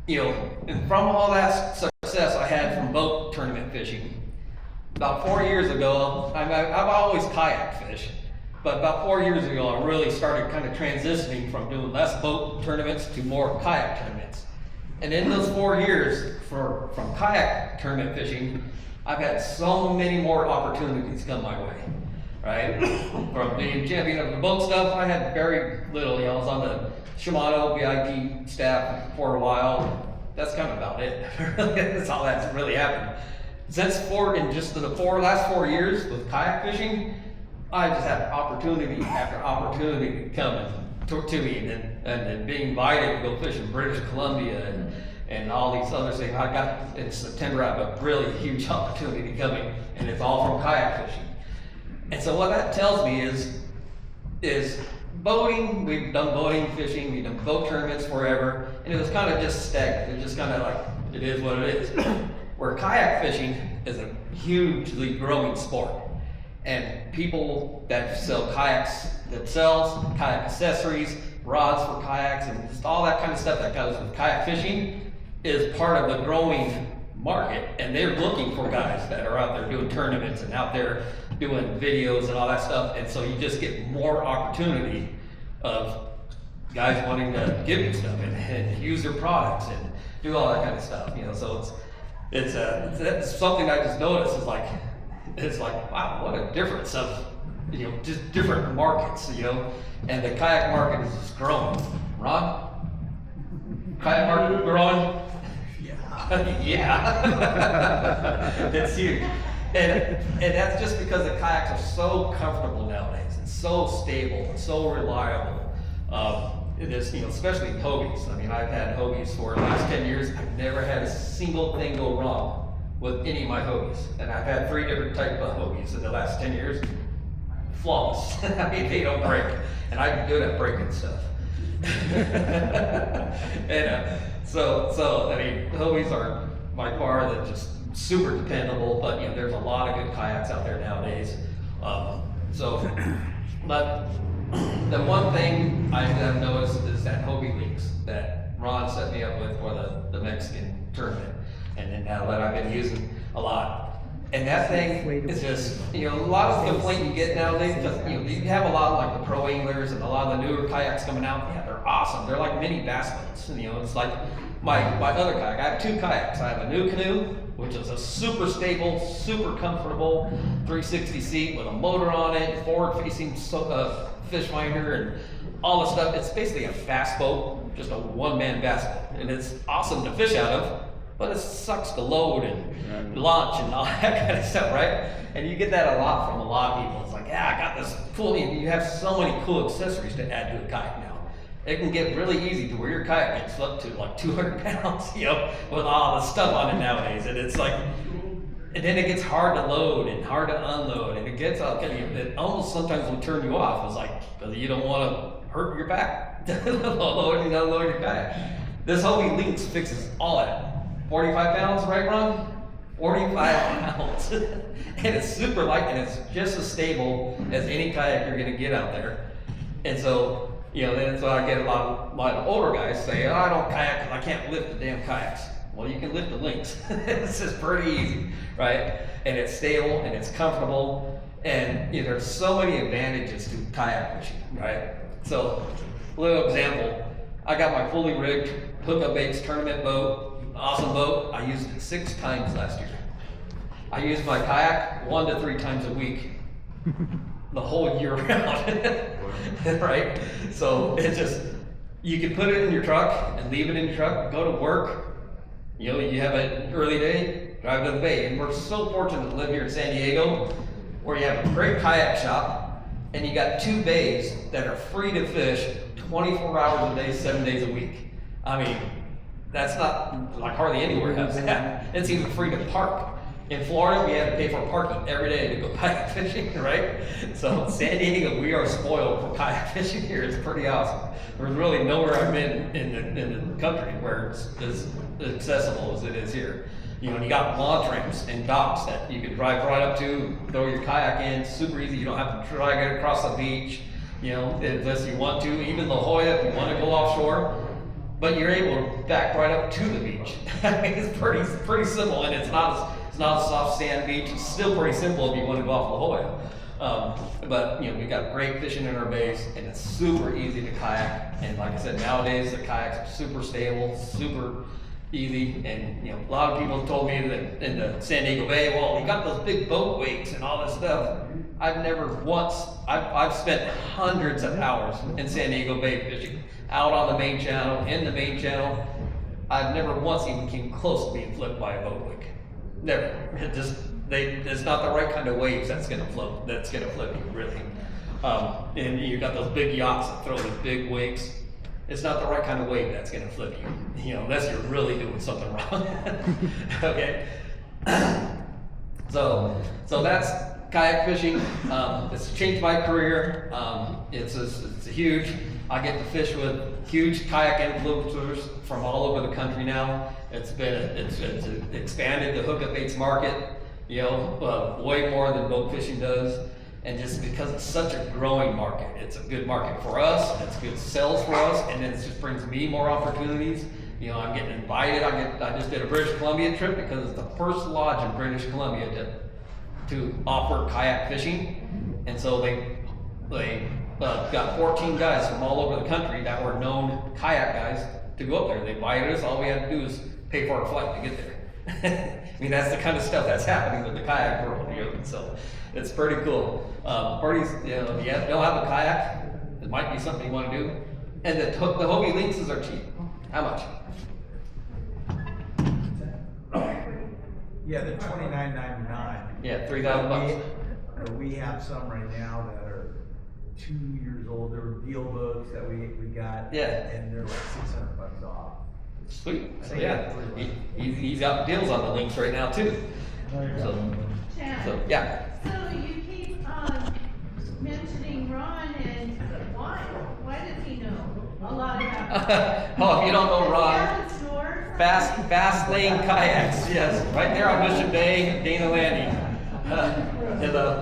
and from all that success I had from boat tournament fishing, about 4 years ago, I've always kayak fished, but about 4 years ago, I really started kind of transitioning from doing less boat tournaments to more kayak tournaments. And in those 4 years from kayak tournament fishing, I've had so many more opportunities come my way, right? From being champion of the boat stuff, I had very little. I was on the Shimano VIP staff for a while. That's kind of about it. That's all that's really happened. Since in just the last 4 years with kayak fishing, I just had opportunity after opportunity coming to me, and then being invited to go fish in British Columbia and all these other things. I got in September, I have a really huge opportunity coming, and it's all from kayak fishing. And so what that tells me is boating. We've done boating, fishing, we've done boat tournaments forever, and it was kind of just stagnant. It was just kind of like, it is what it is. Where kayak fishing is a hugely growing sport. And people that sell kayaks themselves, kayak accessories, rods for kayaks, and just all that kind of stuff that goes with kayak fishing is part of the growing market. And they're looking for guys that are out there doing tournaments and out there doing videos and all that stuff. And so you just get more opportunity of guys wanting to give you stuff and use your products and do all that kind of stuff. So it's something I just noticed is like, it's like, wow, what a difference of, just different markets, and the kayak market is just growing. Ron? Kayak market growing? Yeah. Yeah. It's huge. And that's just because the kayaks are so comfortable nowadays and so stable and so reliable. It is, especially Hobies. I mean, I've had Hobies for the last 10 years. I've never had a single thing go wrong with any of my Hobies. And I've had 3 different types of Hobies in the last 10 years. Flawless. I mean, they don't break. And I'm good at breaking stuff. And so, I mean, Hobies are by far the just super dependable, but there's a lot of good kayaks out there nowadays. But the one thing I have noticed is that Hobie leaks that Ron set me up with for the Mexican tournament, and then now that I've been using a lot. And that thing is just, a lot of the complaint you get nowadays, because, you have a lot of like the pro anglers and a lot of the newer kayaks coming out. Yeah, they're awesome. They're like mini bass boats. It's like my other kayak. I have 2 kayaks. I have a new canoe, which is a super stable, super comfortable 360 seat with a motor on it, forward facing fish finder and all the stuff. It's basically a bass boat, just a one-man bass boat. And it's awesome to fish out of, but it sucks to load and launch and all that kind of stuff, right? And you get that a lot from a lot of people. It's like, yeah, I got this cool, you have so many cool accessories to add to a kayak now. It can get really easy to where your kayak gets up to like 200 pounds, with all the stuff on it nowadays. And it's like, and then it gets hard to load and hard to unload, and it gets it almost sometimes will turn you off. It's like, because you don't want to hurt your back, loading and unloading your kayak. This Hobie Lynx fixes all that. 45 pounds, right, Ron? 45 pounds. And it's super light, and it's just as stable as any kayak you're going to get out there. And so, then so I get a lot of older guys say, oh, I don't kayak because I can't lift the damn kayaks. Well, you can lift the Lynx. It's just pretty easy, right? And it's stable and it's comfortable, and there's so many advantages to kayak fishing, right? So, a little example, I got my fully rigged Hookup Baits tournament boat, awesome boat. I used it 6 times last year. I used my kayak 1 to 3 times a week, the whole year round, right? So it's just, you can put it in your truck and leave it in your truck, go to work. You have an early day, drive to the bay. And we're so fortunate to live here in San Diego, where you have a great kayak shop, and you got 2 bays that are free to fish 24 hours a day, 7 days a week. I mean, that's not like hardly anywhere has that. It's even free to park. In Florida, we have to pay for parking every day to go kayak fishing, right? So in San Diego, we are spoiled for kayak fishing here. It's pretty awesome. There's really nowhere I've been in the country where it's as accessible as it is here. You got launch ramps and docks that you can drive right up to, throw your kayak in, super easy. You don't have to drag it across the beach, unless you want to. Even La Jolla, if you want to go offshore, but you're able to back right up to the beach. I mean, it's pretty simple, and it's not not a soft sand beach. It's still pretty simple if you want to go off La Jolla. But you know, we got great fishing in our bays, and it's super easy to kayak. And like I said, nowadays the kayaks are super stable, super easy. And you know, a lot of people have told me that in the San Diego Bay, well, you got those big boat wakes and all this stuff. I've spent hundreds of hours in San Diego Bay fishing, out on the main channel, in the main channel. I've never once even came close to being flipped by a boat wake. Never. It's not the right kind of waves that's gonna float, that's gonna flip you, really. And you got those big yachts that throw these big wakes. It's not the right kind of wave that's gonna flip you, you know, unless you're really doing something wrong. Okay? So that's kayak fishing. It's changed my career. It's a huge, I get to fish with huge kayak influencers from all over the country now. It's expanded the hookup baits market, you know, way more than boat fishing does. And just because it's such a growing market, it's a good market for us, it's good sales for us, and then it just brings me more opportunities. You know, I'm getting invited. I just did a British Columbia trip because it's the first lodge in British Columbia to offer kayak fishing. And so they got 14 guys from all over the country that were known kayak guys to go up there. They invited us. All we had to do is pay for our flight to get there. I mean, that's the kind of stuff that's happening with the kayak world, you know, so it's pretty cool. Parties, you know, if you don't have a kayak, it might be something you want to do. And the Hobie leases are cheap. How much? Yeah, they're $29.99. Yeah, $3,000. We have some right now that are 2 years old. They're deal boats that we got. Yeah. And they're like $600 off. Sweet. So yeah, he's got deals on the links right now too. So yeah. So you keep mentioning Ron, and why does he know a lot about it? Oh, if you don't know Ron, Does he have a store? Fast Lane Kayaks, yes, right there on Mission Bay, Dana Landing,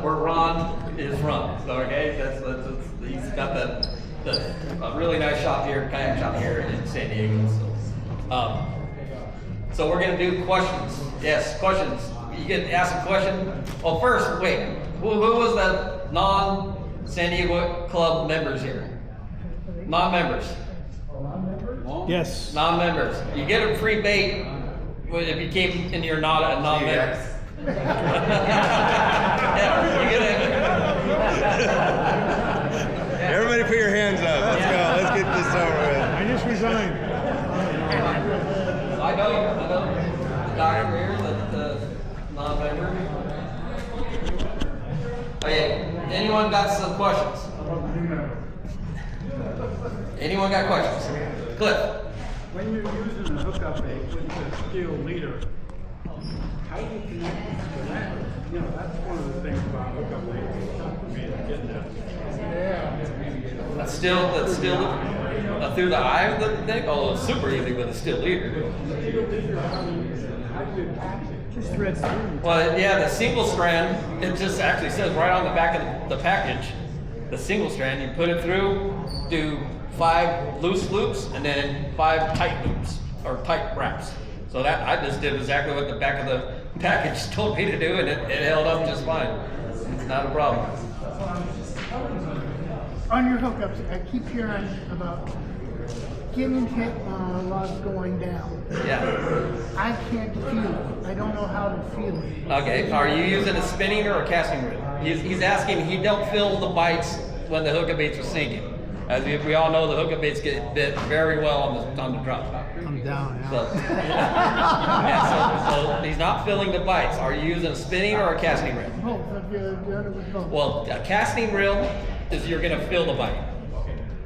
where Ron is from. So okay, he's got a really nice shop here, kayak shop here in San Diego. So we're gonna do questions. Yes, questions. You get asked a question. Well, first, wait. Who was the non-San Diego Club members here? Non-members. Yes. Non-members. You get a free bait if you came and you're not a non-member. Yeah, you get it. Everybody put your hands up. Let's go. Let's get this over with. I just resigned. I know the guy over here, the non-member. Okay, anyone got some questions? Anyone got questions? Cliff. When you're using a hookup bait with the steel leader, how do you connect it to that? You know, that's one of the things about hookup baits. It's tough for me to get that. That's still through the eye of the thing? Oh, it's super easy with a steel leader. Just threads through. Well, yeah, the single strand, it just actually says right on the back of the package, the single strand, you put it through, do 5 loose loops, and then 5 tight loops, or tight wraps. So that, I just did exactly what the back of the package told me to do, and it held up just fine. It's not a problem. On your hookups, I keep hearing about getting hit rods going down. Yeah. I can't feel it. I don't know how to feel it. Okay, are you using a spinning or a casting reel? He's asking, you don't feel the bites when the hookup baits are sinking. As we all know, the hookup baits get bit very well on the drop. I'm down now. So, yeah, so he's not feeling the bites. Are you using a spinning or a casting reel? Both. I've done it with both. Well, a casting reel is you're going to feel the bite,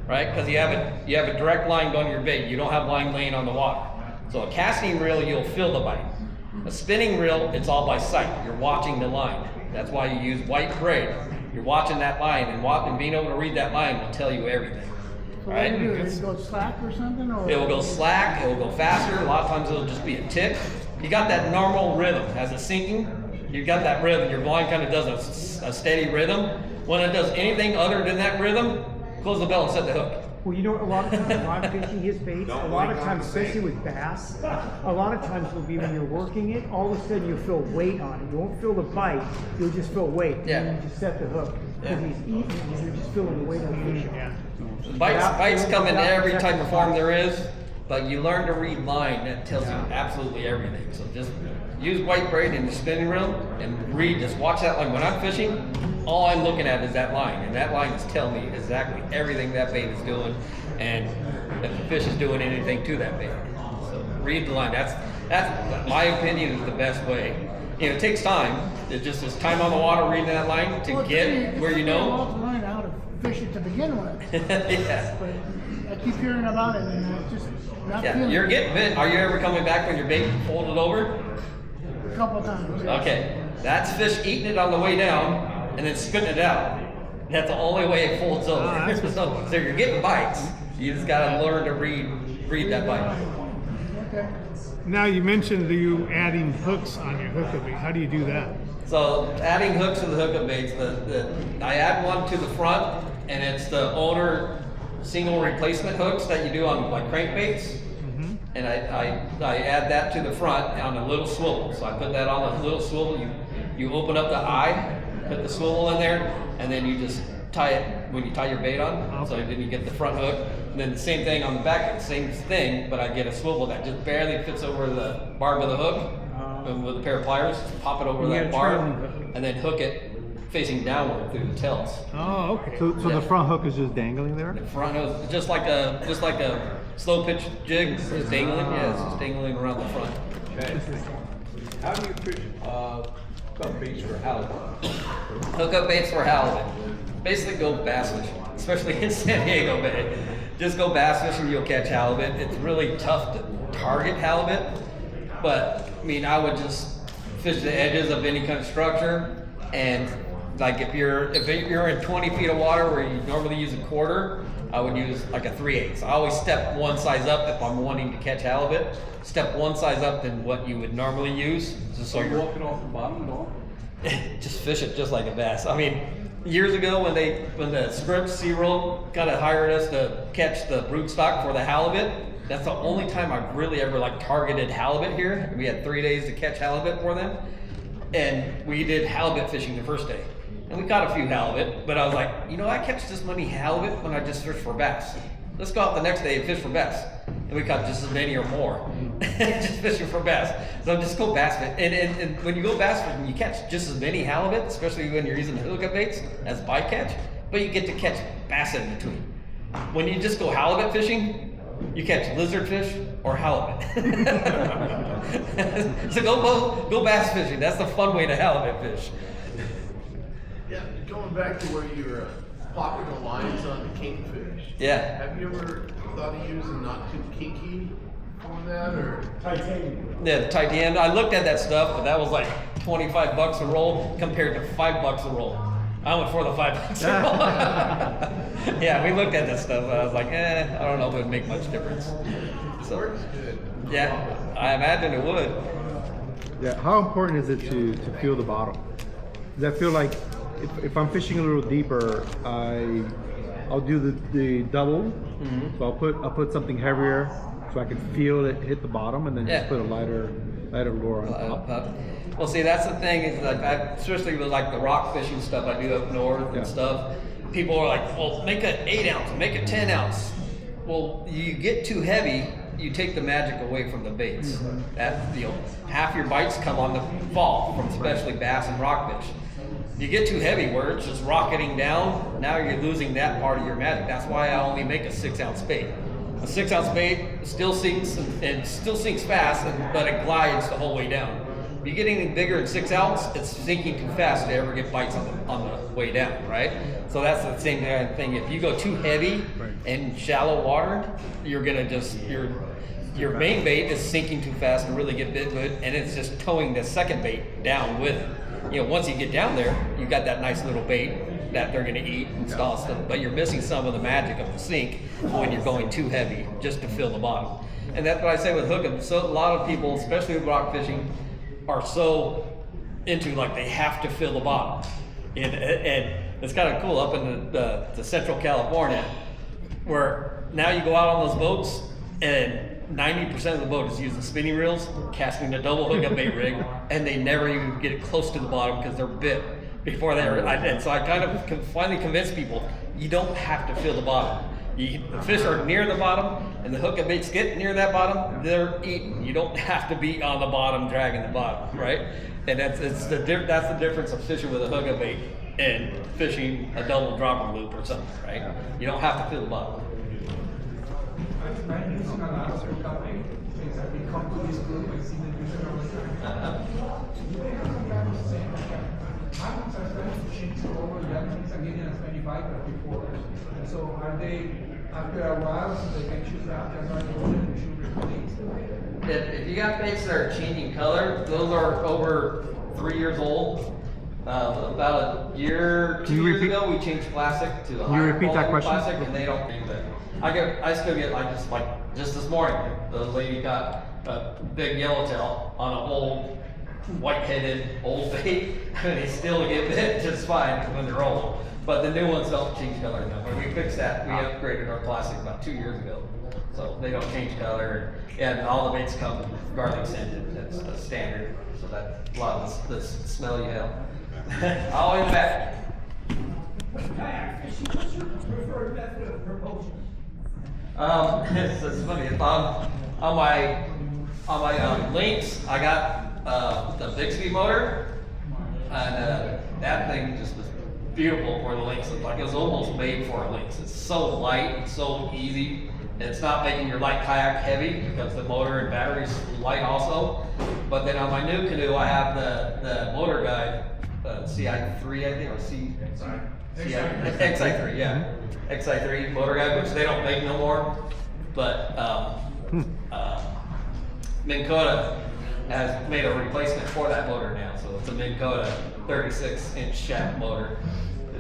right? Because you have a direct line going to your bait. You don't have line laying on the water. So a casting reel, you'll feel the bite. A spinning reel, it's all by sight. You're watching the line. That's why you use white braid. You're watching that line, and being able to read that line will tell you everything. So Right? what do you do? Does it go slack or something? Or? It will go slack, it will go faster. A lot of times it'll just be a tick. You got that normal rhythm. As it's sinking, you got that rhythm. Your line kind of does a steady rhythm. When it does anything other than that rhythm, close the bell and set the hook. Well, you know, a lot of times when I'm fishing his baits, a lot of times, especially with bass, a lot of times will be when you're working it, all of a sudden you'll feel weight on it. You won't feel the bite, you'll just feel weight. Yeah. And then you just set the hook. Because he's eating it and you're just feeling the weight of the fish. Bites come in every type of form there is, but you learn to read line that tells you absolutely everything. So just use white braid in the spinning reel and read, just watch that line. When I'm fishing, all I'm looking at is that line, and that line is telling me exactly everything that bait is doing, and if the fish is doing anything to that bait. So read the line. That's my opinion is the best way. You know, it takes time. It just is time on the water reading that line to get where you know. Well, to learn how to fish it to begin with. Yeah. But I keep hearing about it and I just not Yeah, feeling you're it. getting bit. Are you ever coming back when your bait folded over? A couple of times. Yeah. Okay, that's fish eating it on the way down and then spitting it out. That's the only way it folds over. So you're getting bites. You just gotta learn to read that bite. Okay. Now you mentioned you adding hooks on your hookup bait. How do you do that? So adding hooks to the hookup baits, I add one to the front, and it's the owner single replacement hooks that you do on like crankbaits. And I add that to the front on a little swivel. So I put that on a little swivel. You open up the eye, put the swivel in there, and then you just tie it when you tie your bait on. So then you get the front hook. And then the same thing on the back, same thing, but I get a swivel that just barely fits over the barb of the hook. And with a pair of pliers, just pop it over You that got a barb, trailing hook. and then hook it facing downward through the tails. Oh, okay. So Yeah. the front hook is just dangling there? The front hook, just like a slow pitch jig, is dangling. Yeah, it's just dangling around the front. Okay. How do you fish hookup baits for halibut? Hookup baits for halibut. Basically go bass fishing, especially in San Diego Bay. Just go bass fishing, you'll catch halibut. It's really tough to target halibut, but I mean, I would just fish the edges of any kind of structure, and like if you're in 20 feet of water where you normally use a quarter, I would use like a 3/8. I always step one size up if I'm wanting to catch halibut. Step one size up than what you would normally use, just so you're Walking off the bottom at all? just fish it just like a bass. I mean, years ago when the Scripps SeaWorld kind of hired us to catch the broodstock for the halibut, that's the only time I've really ever like targeted halibut here. We had 3 days to catch halibut for them, and we did halibut fishing the first day. And we caught a few halibut, but I was like, you know, I catch this many halibut when I just fish for bass. Let's go out the next day and fish for bass. And we caught just as many or more, just fishing for bass. So just go bass fish. And when you go bass fishing, you catch just as many halibut, especially when you're using the hookup baits as bycatch, but you get to catch bass in between. When you just go halibut fishing, you catch lizardfish or halibut. So go bass fishing. That's the fun way to halibut fish. Yeah, going back to where you're popping the lines on the kingfish. Yeah. Have you ever thought of using not too kinky for that, or? Titanium. Yeah, the titanium. I looked at that stuff, but that was like $25 a roll compared to $5 a roll. I went for the $5 a roll. Yeah, we looked at that stuff, and I was like, I don't know if it would make much difference. So, Works good. yeah, I imagine it would. Yeah, how important is it to feel the bottom? Because I feel like if I'm fishing a little deeper, I'll do the double. So I'll put something heavier so I can feel it hit the bottom, and then just put a lighter lure on top. Well, see, that's the thing is like, especially with like the rock fishing stuff I do up north and stuff. People are like, well, make an 8 ounce, make a 10 ounce. Well, you get too heavy, you take the magic away from the baits. That half your bites come on the fall from especially bass and rockfish. You get too heavy where it's just rocketing down, now you're losing that part of your magic. That's why I only make a 6 ounce bait. A 6 ounce bait still sinks and still sinks fast, but it glides the whole way down. If you get anything bigger than 6 ounce, it's sinking too fast to ever get bites on the way down, right? So that's the same kind of thing. If you go too heavy in shallow water, you're gonna just your main bait is sinking too fast to really get bit good, and it's just towing the second bait down with it. You know, once you get down there, you got that nice little bait that they're gonna eat and stuff, but you're missing some of the magic of the sink when you're going too heavy just to fill the bottom. And that's what I say with hookup. So a lot of people, especially with rock fishing, are so into like they have to fill the bottom. And it's kind of cool up in the Central California. where now you go out on those boats and 90% of the boat is using spinning reels, casting a double hookup bait rig, and they never even get close to the bottom because they're bit before they are. And so I kind of finally convinced people, you don't have to feel the bottom. The fish are near the bottom, and the hookup baits get near that bottom, they're eating. You don't have to be on the bottom dragging the bottom, right? And that's the difference of fishing with a hookup bait and fishing a double dropper loop or something, right? You don't have to feel the bottom. So are they, after a while, so they can choose out, they're not going to shoot replace? If you got baits that are changing color, those are over 3 years old. About a year, 2 years ago, we changed plastic to a higher quality plastic, and they don't do that. I still get just this morning, the lady got a big yellowtail on an old white-headed old bait, and they still get bit just fine when they're old. But the new ones don't change color now. But we fixed that. We upgraded our plastic about 2 years ago, so they don't change color. And all the baits come garlic scented. That's the standard. So that a lot of the smell you have. Always back. Kayak fishing, what's your preferred method of propulsion? It's funny. On my links, I got the Bixby motor, and that thing just was beautiful for the links. Like it was almost made for a links. It's so light, it's so easy, and it's not making your light kayak heavy because the motor and battery's light also. But then on my new canoe, I have the motor guide, CI3, I think, or XI3, yeah, XI3 motor guide, which they don't make no more. But Minn Kota has made a replacement for that motor now, so it's a Minn Kota 36-inch shaft motor.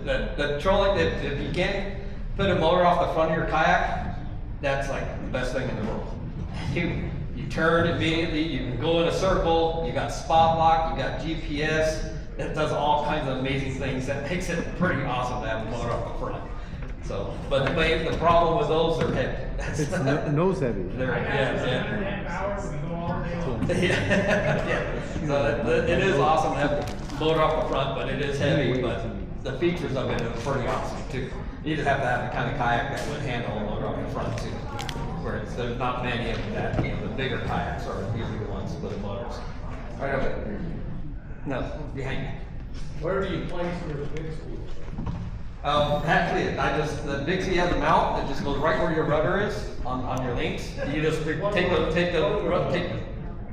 The trolling, if you can't put a motor off the front of your kayak, that's like the best thing in the world. You turn immediately, you can go in a circle, you got spot lock, you got GPS. It does all kinds of amazing things that makes it pretty awesome to have a motor off the front. So, but the problem with those, they're heavy. It's nose heavy. Yeah. So it is awesome to have the motor off the front, but it is heavy. But the features of it are pretty awesome too. You just have to have the kind of kayak that would handle a motor off the front too. Where there's not many of that. The bigger kayaks are usually the ones with motors. Right over there. No, behind you. Where do you place your Bixby? Actually, the Bixby has a mount that just goes right where your rudder is on your links. You just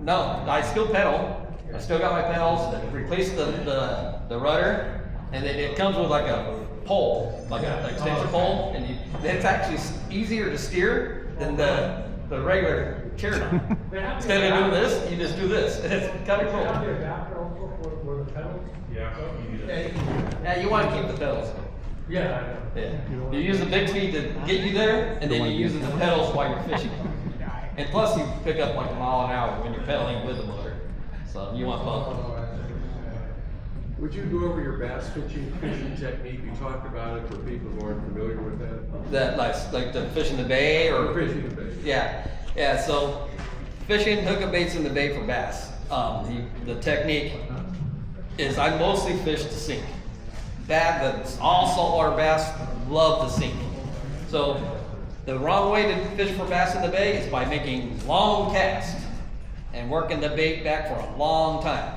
no, I still pedal. I still got my pedals. Replace the rudder, and then it comes with like a pole, like an extension pole, and it's actually easier to steer than the regular chair knot. Instead of doing this, you just do this, and it's kind of cool. For the pedals? Yeah, you want to keep the pedals. Yeah. You use the Bixby to get you there, and then you use the pedals while you're fishing. And plus, you pick up like a mile an hour when you're pedaling with the motor. So you want both. Would you go over your bass fishing technique? You talked about it for people who aren't familiar with that. Like the fish in the bay or fishing in the bay. Yeah. So fishing hookup baits in the bay for bass. The technique is I mostly fish to sink. All saltwater bass love to sink. So the wrong way to fish for bass in the bay is by making long casts and working the bait back for a long time.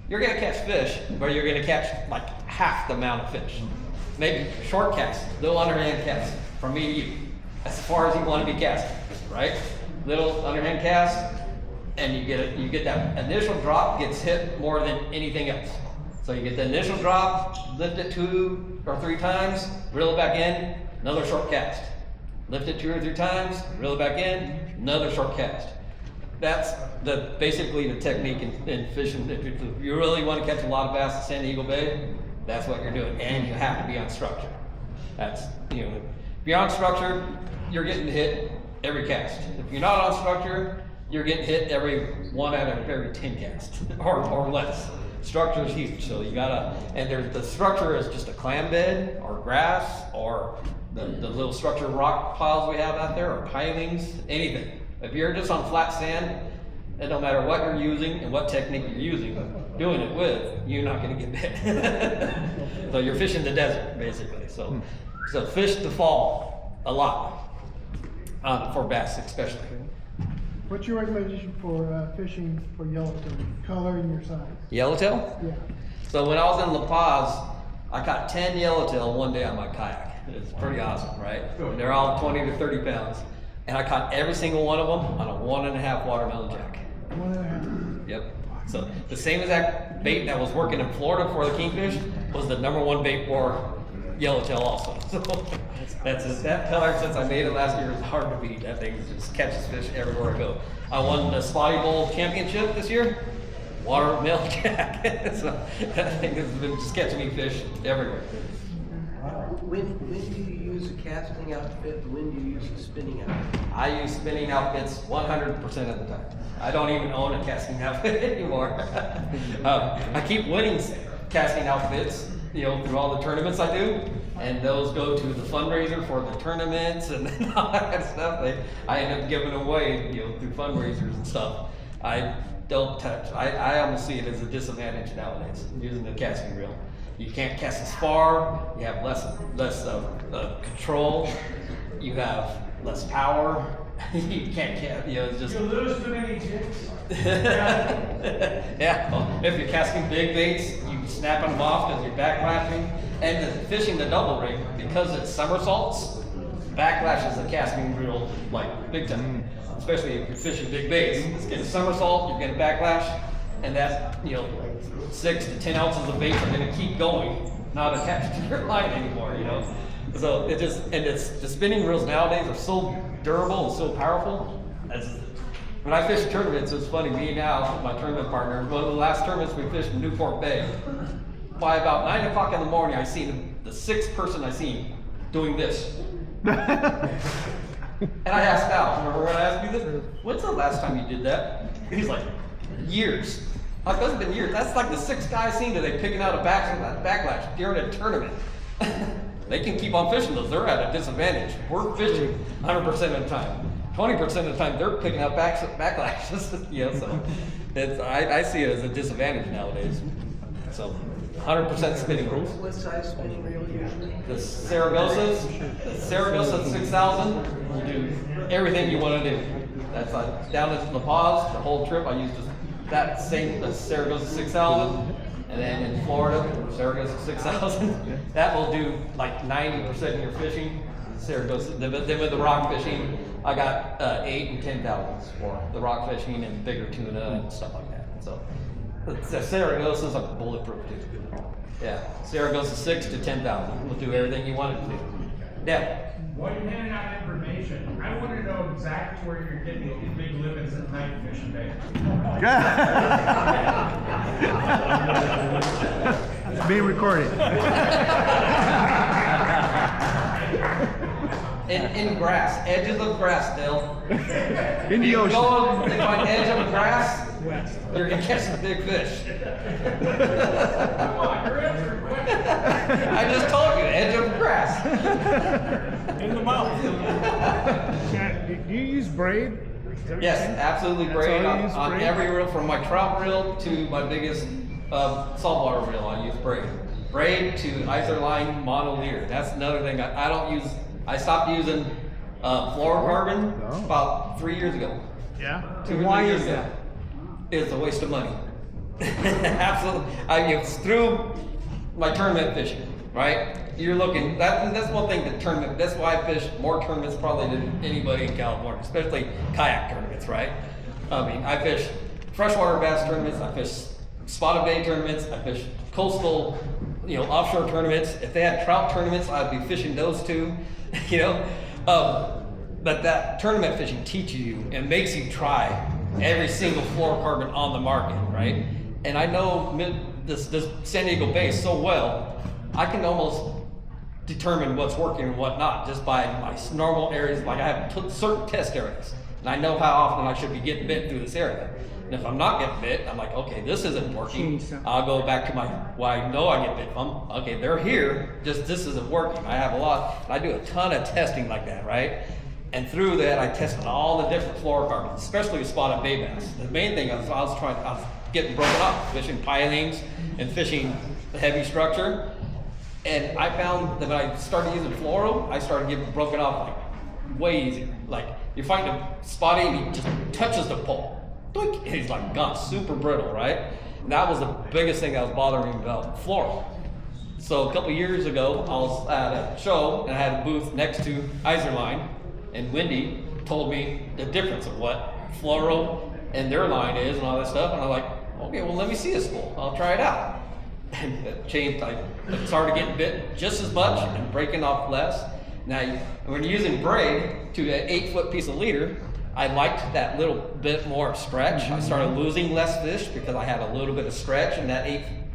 You're gonna catch fish, but you're gonna catch like half the amount of fish. Maybe short casts, little underhand casts from me to you, as far as you want to be casting, right? Little underhand cast, and you get that initial drop gets hit more than anything else. So you get the initial drop, lift it 2 or 3 times, reel it back in, another short cast. Lift it 2 or 3 times, reel it back in, another short cast. That's basically the technique in fishing. If you really want to catch a lot of bass in San Diego Bay, that's what you're doing, and you have to be on structure. If you're on structure, you're getting hit every cast. If you're not on structure, you're getting hit every 1 out of every 10 casts or less. Structure is huge, so you gotta, and the structure is just a clam bed or grass or the little structured rock piles we have out there, or pilings, anything. If you're just on flat sand, it don't matter what you're using and what technique you're using, doing it with, you're not gonna get bit. So you're fishing the desert, basically. So fish the fall a lot, for bass especially. What's your recommendation for fishing for yellowtail? Color and your size? Yellowtail? Yeah. So when I was in La Paz, I caught 10 yellowtail one day on my kayak. It's pretty awesome, right? They're all 20 to 30 pounds. And I caught every single one of them on a 1.5 watermelon jack. 1.5. Yep. So the same exact bait that was working in Florida for the kingfish was the #1 bait for yellowtail also. So that color, since I made it last year, is hard to beat. That thing just catches fish everywhere I go. I won the Spotty Bowl championship this year. Watermelon jack. So that thing has been just catching me fish everywhere. When do you use a casting outfit? When do you use a spinning outfit? I use spinning outfits 100% of the time. I don't even own a casting outfit anymore. I keep winning casting outfits, through all the tournaments I do, and those go to the fundraiser for the tournaments and all that kind of stuff. I end up giving away, through fundraisers and stuff. I don't touch. I almost see it as a disadvantage nowadays using the casting reel. You can't cast as far. You have less control. You have less power. You can't cast. It's just. You lose too many jigs. Yeah. Well, if you're casting big baits, you snapping them off because you're backlashing. And fishing the double rig, because it somersaults, backlashes the casting reel like big time. Especially if you're fishing big baits, it's gonna somersault. You're gonna backlash, and that 6 to 10 ounces of bait are gonna keep going, not attached to your line anymore. So the spinning reels nowadays are so durable and so powerful. When I fish tournaments, it's funny, me and Al, my tournament partner, one of the last tournaments we fished in Newport Bay, by about 9 o'clock in the morning, I seen the 6th person I seen doing this. And I asked Al, remember when I asked you this? When's the last time you did that? He's like, years. Like, that's been years. That's like the 6th guy I seen today picking out a backlash during a tournament. They can keep on fishing those. They're at a disadvantage. We're fishing 100% of the time. 20% of the time, they're picking up backlashes. So I see it as a disadvantage nowadays. So 100% spinning rules. What size spinning reel usually? The Saragossa 6000 will do everything you want to do. That's down at La Paz, the whole trip I used that same Saragossa 6000. And then in Florida, Saragossa 6000, that will do like 90% of your fishing. Saragossa, then with the rock fishing, I got 8 and 10,000s for the rock fishing and bigger tuna and stuff like that. So the Saragossa's like bulletproof too. Yeah, Saragossa 6 to 10,000 will do everything you want it to do. Yeah. While you're handing out information, I want to know exactly where you're getting these big limits at night fishing bait. It's being recorded. In grass, edges of grass, Dale. In the ocean. Go on the edge of the grass, you're gonna catch some big fish. Come on, you're answering quick. I just told you, edge of grass. In the mouth. Do you use braid? Yes, absolutely That's braid all you use, on braid? every reel, from my trout reel to my biggest saltwater reel. I use braid. Braid to isoline mono leader. That's another thing I don't use. I stopped using fluorocarbon about 3 years ago. Yeah. 2 or 3 Why years is ago. that? It's a waste of money. Absolutely. It's through my tournament fishing, right? You're looking, that's one thing that tournament, that's why I fish more tournaments probably than anybody in California, especially kayak tournaments, right? I mean, I fish freshwater bass tournaments, I fish spotted bait tournaments, I fish coastal, offshore tournaments. If they had trout tournaments, I'd be fishing those too, But that tournament fishing teaches you and makes you try every single fluorocarbon on the market, right? And I know this San Diego Bay so well, I can almost determine what's working and what not just by my normal areas. Like I have certain test areas, and I know how often I should be getting bit through this area. And if I'm not getting bit, I'm like, okay, this isn't working. Change something. I'll go back to my, well, I know I get bit from. Okay, they're here, just this isn't working. I have a lot, I do a ton of testing like that, right? And through that, I tested all the different fluorocarbons, especially with spotted bay bass. The main thing I was getting broken off, fishing pilings and fishing heavy structure. And I found that when I started using fluoro, I started getting broken off like way easier. Like you find a spotty and he just touches the pole. Doink, and he's like gone, super brittle, right? And that was the biggest thing that was bothering me about fluoro. So a couple years ago, I was at a show and I had a booth next to Iserline, and Wendy told me the difference of what fluoro and their line is and all that stuff. And I'm like, okay, well let me see this spool. I'll try it out. And it changed. I started getting bit just as much and breaking off less. Now, when you're using braid to an 8-foot piece of leader, I liked that little bit more stretch. I started losing less fish because I had a little bit of stretch in that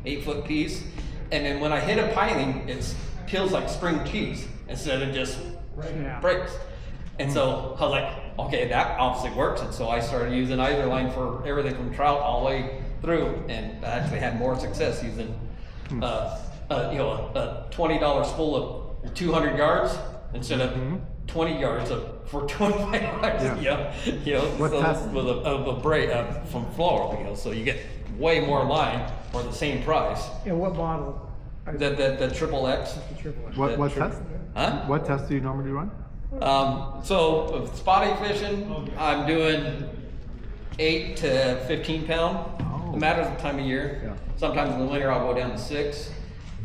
8-foot piece. And then when I hit a piling, it peels like string cheese instead of just breaks. And so I was like, okay, that obviously works. And so I started using Iserline for everything from trout all the way through, and I actually had more success using a $20 spool of 200 yards instead of 20 yards for $25. What test? With a braid from fluoro, so you get way more line for the same price. And what model? The triple X. What test? Huh? What test do you normally run? So with spotty fishing, I'm doing 8 to 15 pound. Oh. It matters the time of year. Yeah. Sometimes in the winter I'll go down to 6.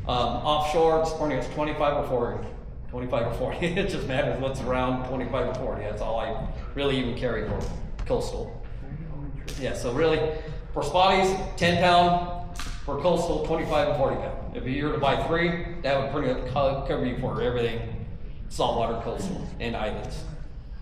Offshore, this morning it's 25 or 40. 25 or 40. It just matters what's around 25 or 40. That's all I really even carry for coastal. Yeah, so really for spotties, 10 pound. For coastal, 25 and 40 pound. If you were to buy 3, that would pretty much cover you for everything saltwater, coastal, and islands.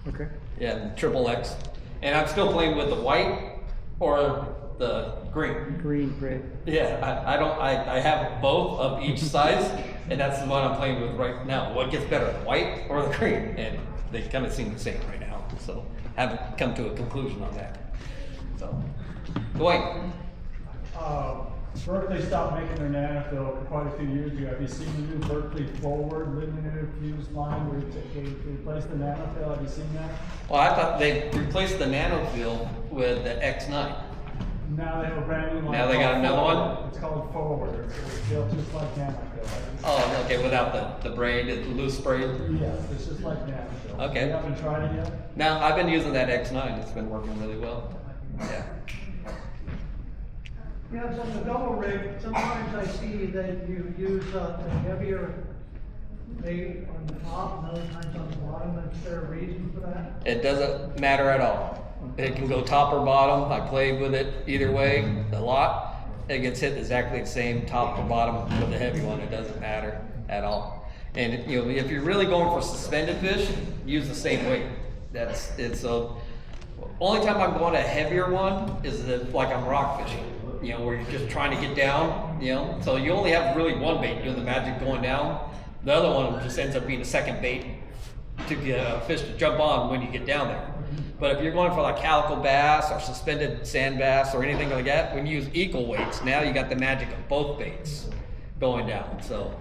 Okay. Yeah, and triple X. And I'm still playing with the white or the green. Green braid. Yeah, I have both of each size, and that's the one I'm playing with right now. What gets better, the white or the green? And they kind of seem the same right now, so haven't come to a conclusion on that. So, Dwayne. Berkeley stopped making their nanofill quite a few years ago. Have you seen the new Berkeley Forward limited fused line where they replaced the nanofill? Have you seen that? Well, I thought they replaced the nanofill with the X9. Now they have a brand new line. Now they got called another Forward. one? It's called Forward. It's built just like nanofill. Oh, okay, without the braid, the loose braid? Yeah, it's just like nanofill. Okay. You haven't tried it yet? Now, I've been using that X9. It's been working really well. Yeah. Yeah, so on the double rig, sometimes I see that you use the heavier bait on the top and other times on the bottom. Is there a reason for that? It doesn't matter at all. It can go top or bottom. I played with it either way a lot. It gets hit exactly the same top or bottom with the heavy one. It doesn't matter at all. And if you're really going for suspended fish, use the same weight. Only time I'm going a heavier one is like I'm rock fishing. Where you're just trying to get down, so you only have really one bait doing the magic going down. The other one just ends up being a second bait to get a fish to jump on when you get down there. But if you're going for like calico bass or suspended sand bass or anything like that, when you use equal weights, now you got the magic of both baits going down. So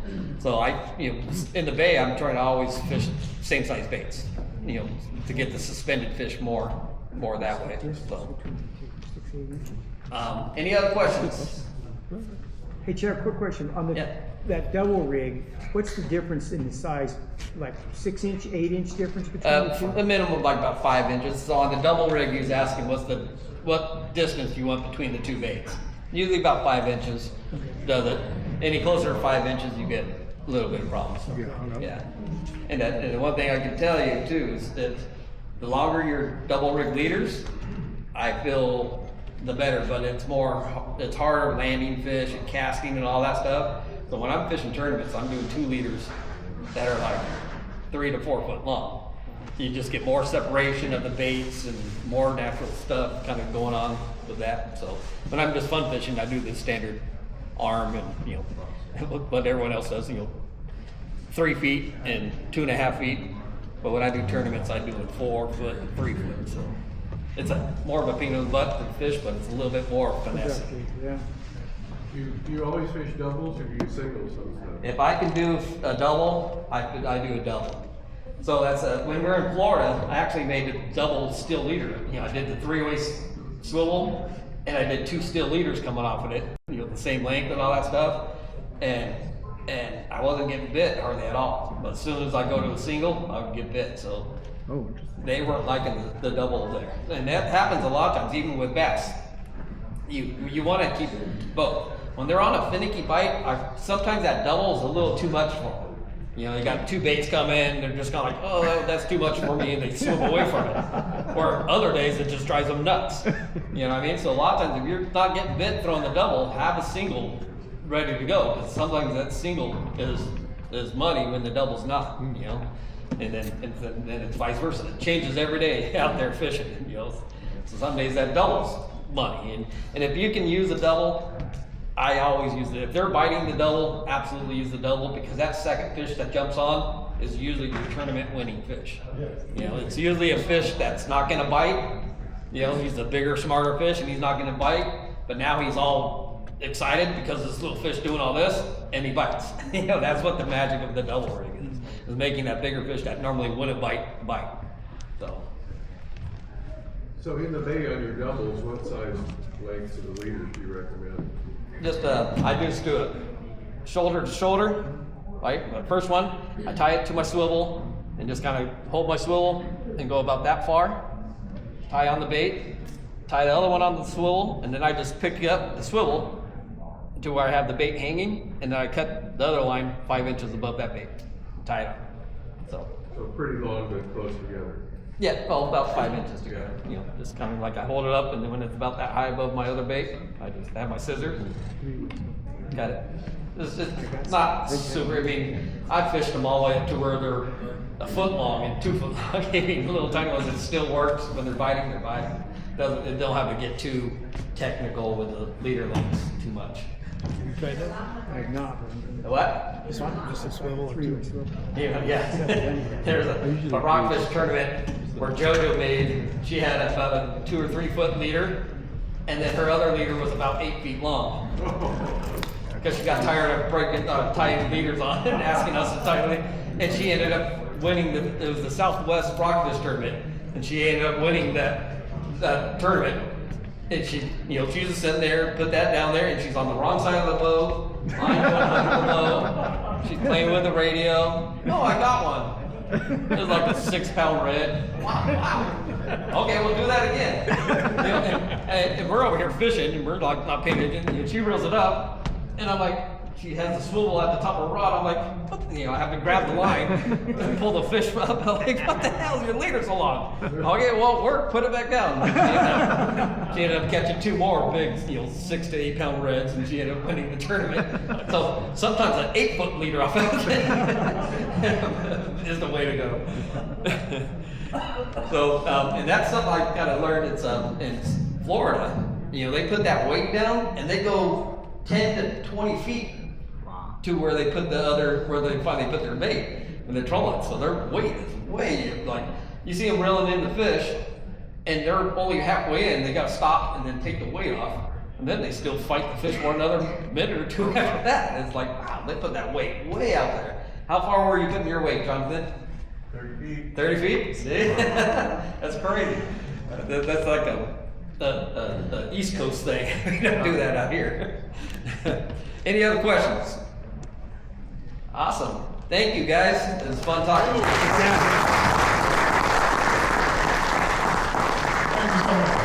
I, in the bay, I'm trying to always fish same size baits, to get the suspended fish more that way. So. Any other questions? Hey, Chair, quick question. On that double rig, what's the difference in the size? Like 6-inch, 8-inch difference between the two? A minimum of like about 5 inches. So on the double rig, he's asking what distance you want between the two baits. Usually about 5 inches. Does it any closer to 5 inches, you get a little bit of problems. Yeah. And the one thing I can tell you too is that the longer your double rig leaders, I feel the better, but it's harder landing fish and casting and all that stuff. So when I'm fishing tournaments, I'm doing 2 leaders that are like 3 to 4 foot long. You just get more separation of the baits and more natural stuff kind of going on with that. So when I'm just fun fishing, I do the standard arm and what everyone else does, 3 feet and 2.5 feet. But when I do tournaments, I do it 4 foot and 3 foot. So It's a more of a pain in the butt than fish, but it's a little bit more finesse. Yeah. Do you always fish doubles or do you singles sometimes? If I can do a double, I do a double. So that's when we're in Florida, I actually made a double steel leader. You know, I did the 3-way swivel, and I did 2 steel leaders coming off of it. You know, the same length and all that stuff, and I wasn't getting bit hardly at all. But as soon as I go to a single, I would get bit. So they weren't liking the double there, and that happens a lot of times, even with bass. You want to keep both. When they're on a finicky bite, sometimes that double is a little too much for them. You know, you got 2 baits come in, they're just kind of like, oh, that's too much for me, and they swim away from it. Or other days, it just drives them nuts. You know what I mean? So a lot of times, if you're not getting bit throwing the double, have a single ready to go, because sometimes that single is muddy when the double's not. You know, and then it's vice versa. It changes every day out there fishing. You know, so some days that double's muddy, and if you can use a double, I always use it. If they're biting the double, absolutely use the double, because that second fish that jumps on is usually your tournament winning fish. You know, it's usually a fish that's not gonna bite. You know, he's a bigger, smarter fish and he's not gonna bite, but now he's all excited because this little fish doing all this and he bites. You know, that's what the magic of the double rig is making that bigger fish that normally wouldn't bite. So in the bay on your doubles, what size lengths of the leaders do you recommend? I just do it shoulder to shoulder, right? The first one, I tie it to my swivel and just kind of hold my swivel and go about that far. Tie on the bait, tie the other one on the swivel, and then I just pick up the swivel to where I have the bait hanging, and then I cut the other line 5 inches above that bait, tie it on. So pretty long but close together. Yeah, well, about 5 inches together. You know, just kind of like I hold it up, and then when it's about that high above my other bait, I just have my scissors and cut it. It's not super. I mean, I fished them all the way up to where they're a foot long and 2 foot long. I mean, little tiny ones. It still works when they're biting. They're biting. It don't have to get too technical with the leader lengths too much. You tried that? I have not. What? Just a swivel or 2 swivel. Yeah. There's a rockfish tournament where JoJo made, she had about a 2 or 3 foot leader, and then her other leader was about 8 feet long. Because she got tired of breaking, tying leaders on and asking us to tie it. And she ended up winning, it was the Southwest Rockfish Tournament, and she ended up winning that tournament. And she, you know, she's just sitting there, put that down there, and she's on the wrong side of the boat, line going under the boat. She's playing with the radio. Oh, I got one. It was like a 6-pound red. Wow. Okay, we'll do that again. You know, and we're over here fishing, and we're like not paying attention. And she reels it up, and I'm like, she has the swivel at the top of her rod. I'm like, what? You know, I have to grab the line and pull the fish up. I'm like, what the hell is your leader so long? Okay, well, it worked. Put it back down. She ended up catching 2 more big, 6 to 8 pound reds, and she ended up winning the tournament. So sometimes an 8-foot leader off of it is the way to go. So, and that's something I kind of learned. It's in Florida. You know, they put that weight down, and they go 10 to 20 feet to where they put where they finally put their bait when they're trolling. So their weight is way, like, you see them reeling in the fish, and they're only halfway in. They got to stop and then take the weight off, and then they still fight the fish for another minute or 2 after that. And it's like, wow, they put that weight way out there. How far were you putting your weight, Jonathan? 30 feet. 30 feet? See? That's crazy. That's like a East Coast thing. We don't do that out here. Any other questions? Awesome. Thank you, guys. It was fun talking to you. Thank you so much.